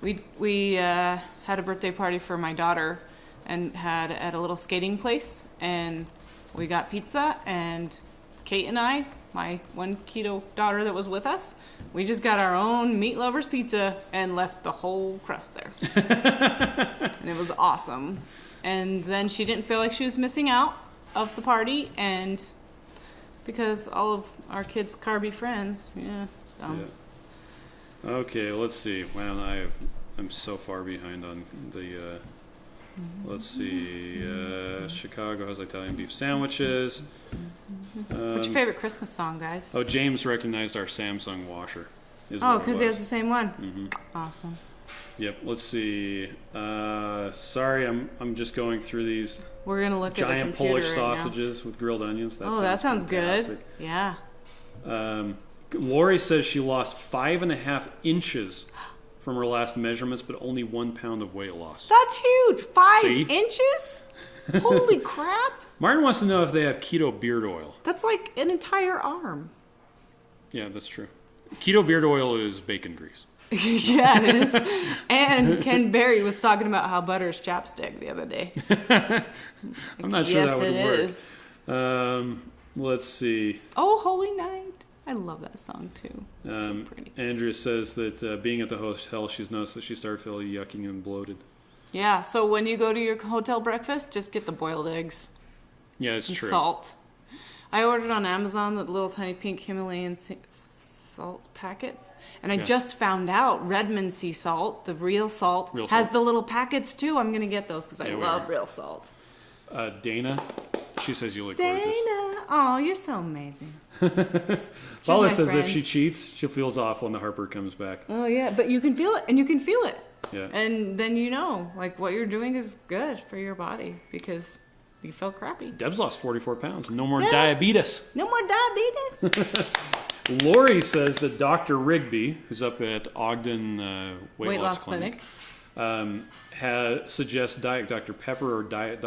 We had a birthday party for my daughter and had at a little skating place, and we got pizza, and Kate and I, my one keto daughter that was with us, we just got our own meat lovers pizza and left the whole crust there. And it was awesome. And then she didn't feel like she was missing out of the party, and because all of our kids' carby friends, dumb. Yeah. Okay, let's see. Wow, I'm so far behind on the. Let's see. Chicago has Italian beef sandwiches. What's your favorite Christmas song, guys? Oh, James recognized our Samsung washer. Oh, because he has the same one. Mm-hmm. Awesome. Yep. Let's see. Sorry, I'm just going through these. We're gonna look at the giant computer Polish right sausages with grilled onions. That sounds fantastic. good. Yeah. Lori says she lost 5.5 inches from her last measurements, but only 1 pound of weight loss. That's huge. 5 See? inches? Holy crap. Martin wants to know if they have keto beard oil. That's like an entire arm. Yeah, that's true. Keto beard oil is bacon grease. Yeah, it is. And Ken Berry was talking about how butter is chapstick the other day. I'm not sure that would work. Yes, it is. Let's see. Oh, Holy Night. I love that song, too. It's so pretty. Andrea says that being at the hotel, she's noticed that she started feeling yucky and bloated. Yeah, so when you go to your hotel breakfast, just get the boiled eggs. Yeah, it's And true. salt. I ordered on Amazon the little tiny pink Himalayan salt packets. And I just found out Redmond sea salt, the real salt, has the little packets, too. I'm going to get those because I love real salt. Dana, she says you look Dana, gorgeous. oh, you're so amazing. Paula says friend. if she cheats, she feels awful when the Harper comes back. Oh, yeah, but you can feel it, and you can feel it. Yeah. And then you know, like, what you're doing is good for your body because you felt crappy. Deb's lost 44 pounds. No more diabetes. No more diabetes. Lori says that Dr. Rigby, who's up at Ogden Weight Loss Clinic, suggests Diet Dr. Pepper or Diet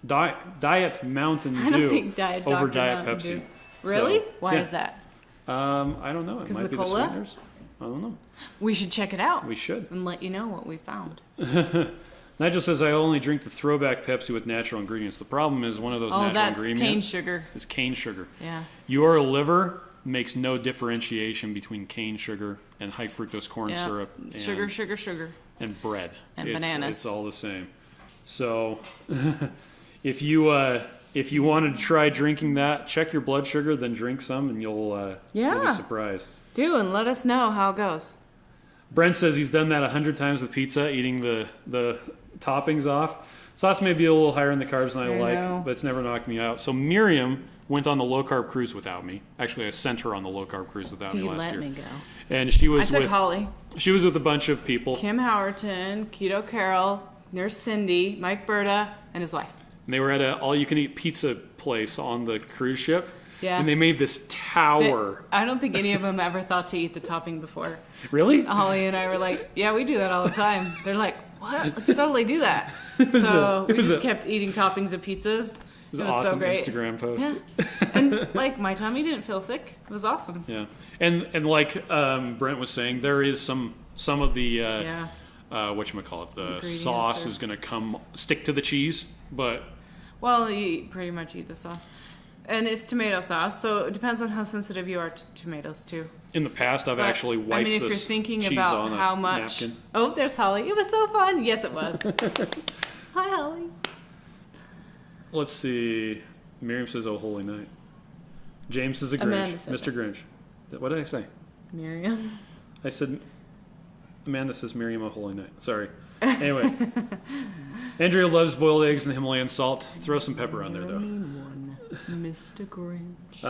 Diet Mountain Dew I don't think Diet Dr. over Diet Mountain Pepsi. Dew. Really? So, Why is that? I don't know. It 'Cause might the be cola? the sweeteners. I don't know. We should check it out. We should. And let you know what we found. Nigel says I only drink the throwback Pepsi with natural ingredients. The problem is one of those natural that's ingredients cane sugar. is cane sugar. Yeah. Your liver makes no differentiation between cane sugar and high fructose corn Yeah. syrup and, Sugar. and bread. And bananas. It's all the same. So if you wanted to try drinking that, check your blood sugar, then drink some, and you'll be surprised. Do, and let us know how it goes. Brent says he's done that 100 times with pizza, eating the toppings off. Sauce may be a little higher in the carbs than I like, but it's never knocked me out. So Miriam went on the low-carb cruise without me. Actually, I sent her on the low-carb cruise without me last year. He let me go. And she was I took Holly. She was with a bunch of people. Kim Howerton, Keto Carol, Nurse Cindy, Mike Berta, and his wife. And they were at a all-you-can-eat pizza place on the cruise ship. Yeah. And they made this tower. I don't think any of them ever thought to eat the topping before. Really? Holly and I were like, yeah, we do that all the time. They're like, what? Let's totally do that. So we just kept eating toppings of pizzas. It was It an was awesome so great. Instagram post. Yeah. And like my tummy didn't feel sick. It was awesome. Yeah. And like Brent was saying, there is some of the whatchamacallit, the sauce is going to stick to the cheese, but well, you pretty much eat the sauce. And it's tomato sauce, so it depends on how sensitive you are to tomatoes too. in the past I've actually wiped if the you're thinking cheese about on how a much napkin. Oh, there's Holly. It was so fun. Yes, it was. Hi, Holly. Let's see. Miriam says, "Oh, holy night." James is a Grinch. Amanda said Mr. Grinch. What did I say? Miriam. I said, Amanda says Miriam, oh, holy night. Sorry. Anyway. Andrea loves boiled eggs and Himalayan salt. Throw some pepper on there, though. Mr. Grinch.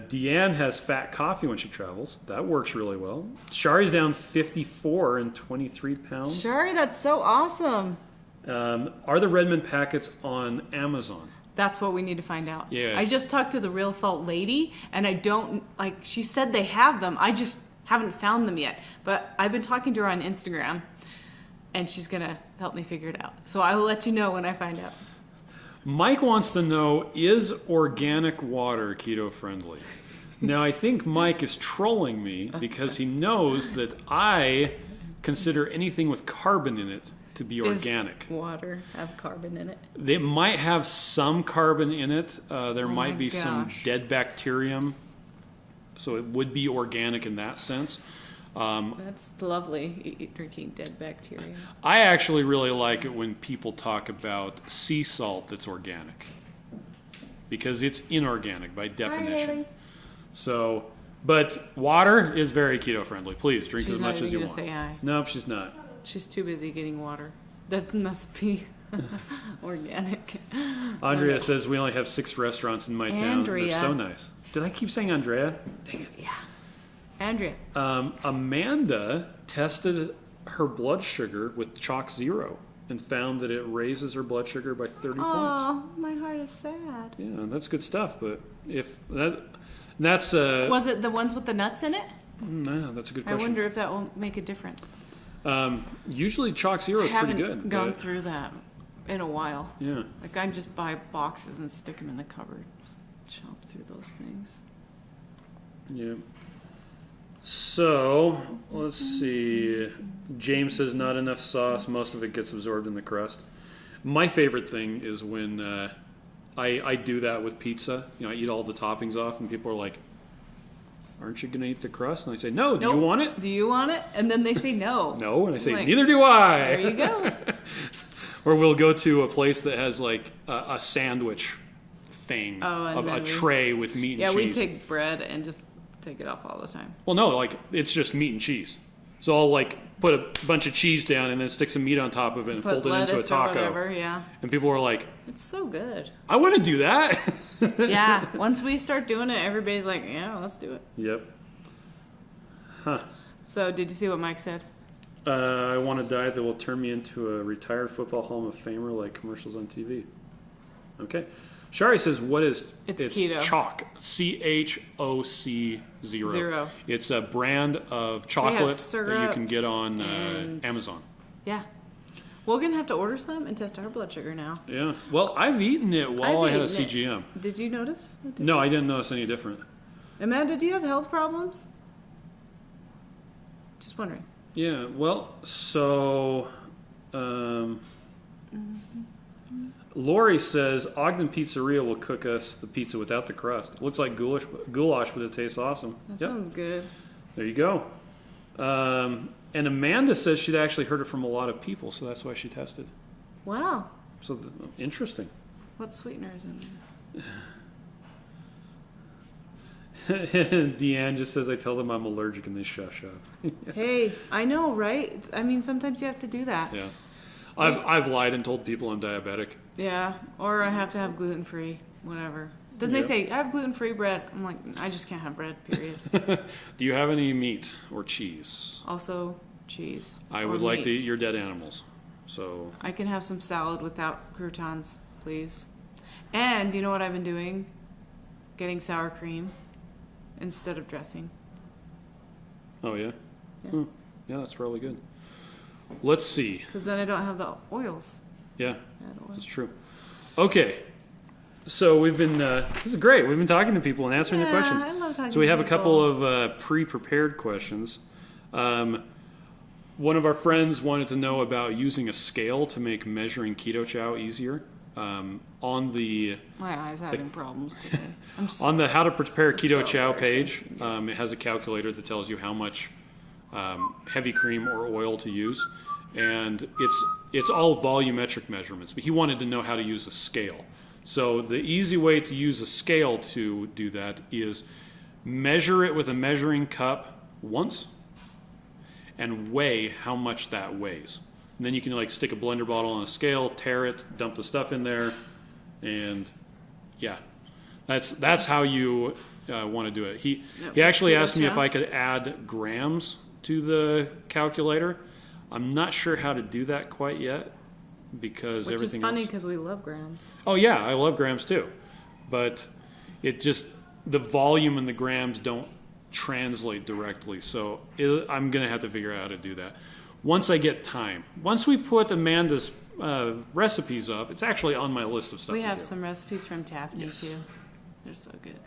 Deanne has fat coffee when she travels. That works really well. Shari's down 54 and 23 pounds. Shari, that's so awesome. Are the Redmond packets on Amazon? That's what we need to find out. Yeah. I just talked to the Real Salt lady, and I don't, like, she said they have them. I just haven't found them yet. But I've been talking to her on Instagram, and she's going to help me figure it out. So I will let you know when I find out. Mike wants to know, is organic water keto friendly? Now, I think Mike is trolling me because he knows that I consider anything with carbon in it to be organic. Does water have carbon in it? They might have some carbon in it. There might be some gosh. dead bacterium. So it would be organic in that sense. That's lovely, drinking dead bacteria. I actually really like it when people talk about sea salt that's organic, because it's inorganic by definition. Haley. So, but water is very keto friendly. Please drink She's as not much even as you gonna want. say hi. Nope, she's not. She's too busy getting water. That must be organic. Andrea says we only have 6 restaurants in my town. Andrea. They're so nice. Did I keep saying Andrea? Dang it. Yeah. Andrea. Amanda tested her blood sugar with Chalk Zero and found that it raises her blood sugar by 30 points. Oh, my heart is sad. Yeah, that's good stuff. But if that's Was it the ones with the nuts in it? no, that's a good I question. wonder if that will make a difference. Usually Chalk Zero is pretty good. Haven't gone but- through that in a while. Yeah. Like I just buy boxes and stick them in the cupboard. Just chomp through those things. Yeah. So, let's see. James says not enough sauce. Most of it gets absorbed in the crust. My favorite thing is when I do that with pizza. I eat all the toppings off, and people are like, aren't you going to eat the crust? And I say, no, do you want it? Do you want it? And then they say no. No, and I say, like, neither do I. There you go. Or we'll go to a place that has like a sandwich thing, and a tray with meat and cheese. Yeah, we take bread and just take it off all the time. Well, no, like it's just meat and cheese. So I'll like put a bunch of cheese down and then stick some meat on top of it and fold it into a taco. Or whatever, yeah. And people are like, it's so good. I want to do that. Yeah, once we start doing it, everybody's like, yeah, let's do it. Yep. Huh. So did you see what Mike said? I want a diet that will turn me into a retired football Hall of Famer like commercials on TV. Okay. Shari says, what is... It's keto. Choc. CHOC0. Zero. It's a brand of chocolate that you can get on and Amazon. Yeah. We're going to have to order some and test our blood sugar now. Yeah. Well, I've eaten it while I had a CGM. Did you notice? No, I didn't notice any different. Amanda, do you have health problems? Just wondering. Yeah, well, so Lori says Ogden Pizzeria will cook us the pizza without the crust. It looks like goulash, but it tastes awesome. That sounds good. There you go. And Amanda says she'd actually heard it from a lot of people, so that's why she tested. Wow. So interesting. What sweetener is in there? Deanne just says, I tell them I'm allergic and they shush up. Hey, I know, right? I mean, sometimes you have to do that. Yeah. I've lied and told people I'm diabetic. Yeah, or I have to have gluten-free, whatever. Then they say, I have gluten-free bread. I'm like, I just can't have bread, period. Do you have any meat or cheese? Also, cheese. I would like to eat your dead animals. So I can have some salad without croutons, please. And you know what I've been doing? Getting sour cream instead of dressing. Oh, yeah? Yeah, Yeah, that's probably good. Let's see. because then I don't have the oils. Yeah, Bad oils. that's true. Okay. So we've been, this is great. We've been talking to people and answering their questions. I love talking So we to have a people. couple of pre-prepared questions. One of our friends wanted to know about using a scale to make measuring Keto Chow easier. On the My eye's having problems today. I'm on the How to Prepare Keto so Chow page, embarrassing. it has a calculator that tells you how much heavy cream or oil to use, and it's all volumetric measurements. But he wanted to know how to use a scale. So the easy way to use a scale to do that is measure it with a measuring cup once and weigh how much that weighs. And then you can like stick a blender bottle on a scale, tear it, dump the stuff in there, and yeah, that's how you want to do it. He actually Keto asked me if Chow? I could add grams to the calculator. I'm not sure how to do that quite yet because Which everything is funny else. because we love grams. Oh yeah, I love grams too, but it just the volume and the grams don't translate directly. So I'm gonna have to figure out how to do that once I get time. Once we put Amanda's recipes up, it's actually on my list of stuff. We to have do. some recipes from Taffany Yes. too. They're so good.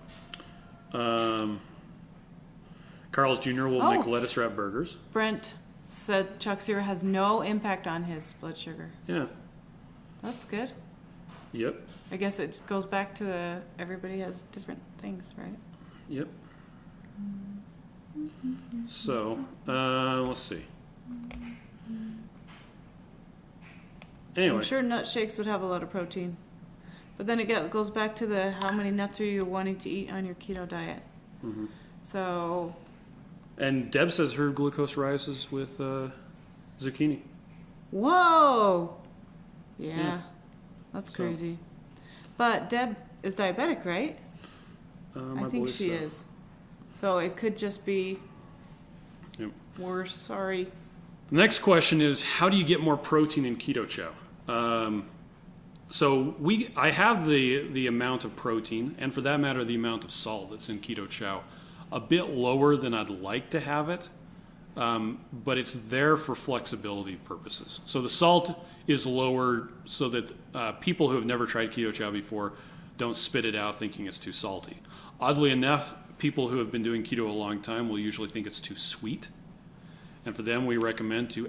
Carl's Jr. will Oh. make lettuce wrap burgers. Brent said Chuck Zero has no impact on his blood sugar. Yeah. That's good. Yep. I guess it goes back to everybody has different things, right? Yep. So, let's see. Anyway. I'm sure nut shakes would have a lot of protein. But then it goes back to the how many nuts are you wanting to eat on your keto diet. Mm-hmm. So, And Deb says her glucose rises with zucchini. whoa! Yeah, Yeah. that's So- crazy. But Deb is diabetic, right? I think believe she so. is. So it could just be Yep. worse. Sorry. The next question is, how do you get more protein in Keto Chow? So I have the amount of protein, and for that matter, the amount of salt that's in Keto Chow, a bit lower than I'd like to have it, but it's there for flexibility purposes. So the salt is lower so that people who have never tried Keto Chow before don't spit it out thinking it's too salty. Oddly enough, people who have been doing keto a long time will usually think it's too sweet. And for them, we recommend for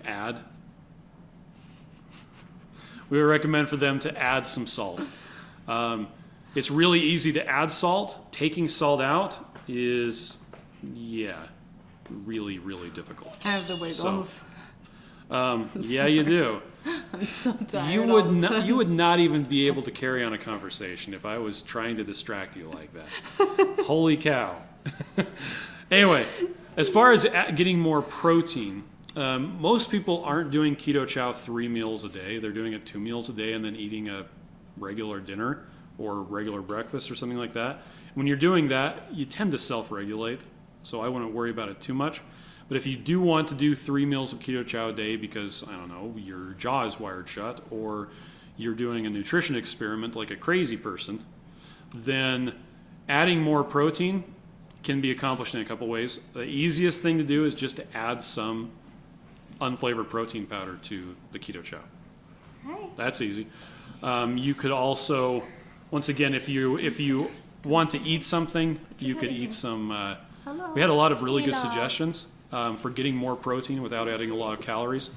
them to add some salt. It's really easy to add salt. Taking salt out is, really, really difficult. I have the wiggles. Yeah, you do. I'm so tired. You would not even be able to carry on a conversation if I was trying to distract you like that. Holy cow. Anyway, as far as getting more protein, most people aren't doing Keto Chow 3 meals a day. They're doing it 2 meals a day and then eating a regular dinner or regular breakfast or something like that. When you're doing that, you tend to self-regulate, so I wouldn't worry about it too much. But if you do want to do 3 meals of Keto Chow a day because, I don't know, your jaw is wired shut or you're doing a nutrition experiment like a crazy person, then adding more protein can be accomplished in a couple ways. The easiest thing to do is just to add some unflavored protein powder to the Keto Chow. Hi. That's easy. You could also, once again, if you want to eat something, you could eat some. Hello. We had a lot of really good suggestions for getting more protein without adding a lot of calories.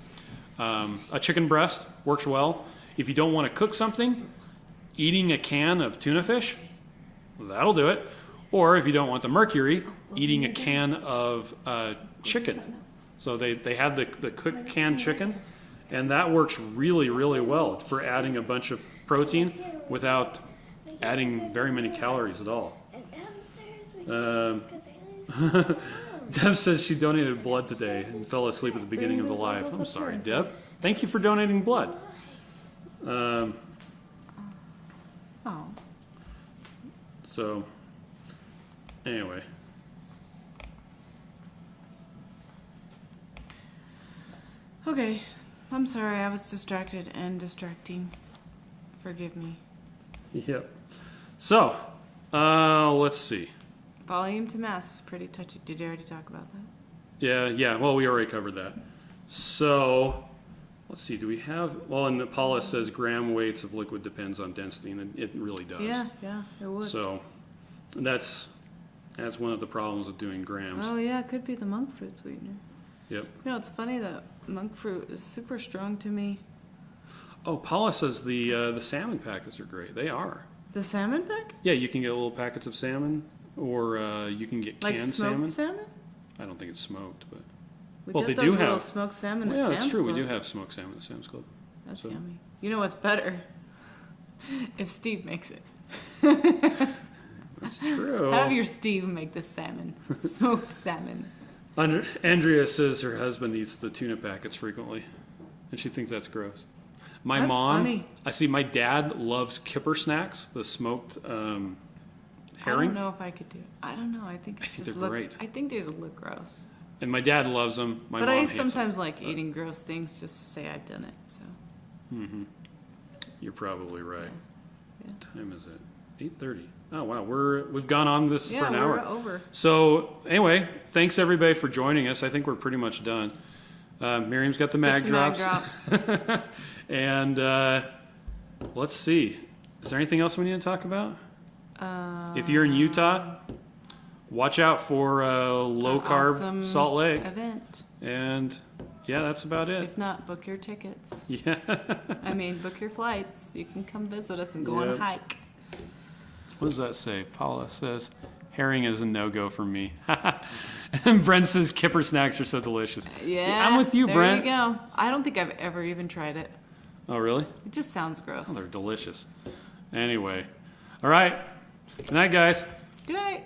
A chicken breast works well. If you don't want to cook something, eating a can of tuna fish, that'll do it. Or if you don't want the mercury, eating a can of chicken. So they have the cooked canned chicken, and that works really, really well for adding a bunch of protein without adding very many calories at all. Deb says she donated blood today and fell asleep at the beginning of the live. I'm sorry, Deb. Thank you for donating blood. Oh. So, anyway. Okay. I'm sorry. I was distracted and distracting. Forgive me. Yep. So, let's see. Volume to mass is pretty touchy. Did you already talk about that? Yeah. Well, we already covered that. So, let's see. Do we have? Well, and Paula says gram weights of liquid depends on density, and it really does. Yeah, it would. So, that's one of the problems with doing grams. Oh yeah, it could be the monk fruit sweetener. Yep. You know, it's funny that monk fruit is super strong to me. Oh, Paula says the salmon packets are great. They are. The salmon pack? Yeah, you can get little packets of salmon, or you can get Like canned smoked salmon. salmon? I don't think it's smoked, but We well, got they those do little have. smoked salmon Well, at yeah, Sam's that's true. Club. We do have smoked salmon at Sam's Club. That's So- yummy. You know what's better? If Steve makes it. That's true. Have your Steve make the salmon. Smoked salmon. Andrea says her husband eats the tuna packets frequently, and she thinks that's gross. My That's mom, funny. I see my dad loves kipper snacks, the smoked herring. I don't know if I could do it. I don't know. I think it's think just they're great. I think they just look gross. And my dad loves them. My But mom I hates sometimes like eating gross things just to say I've done it. So them. You're probably right. yeah. What time is it? 8:30. Oh wow, we've gone on this for an hour. we're over. So anyway, thanks everybody for joining us. I think we're pretty much done. Miriam's got the mag Get some mag drops. drops. And let's see. Is there anything else we need to talk about? If you're in Utah, watch out for low carb Awesome Salt Lake. event. And yeah, that's about it. If not, book your tickets. Yeah. I mean, book your flights. You can come visit us and go on Yep. a hike. What does that say? Paula says, herring is a no-go for me. And Brent says, kipper snacks are so delicious. Yeah, See, I'm with you, there Brent. There you go. I don't think I've ever even tried it. Oh, really? It just sounds gross. Oh, they're delicious. Anyway. All right. Good night, guys. Good night.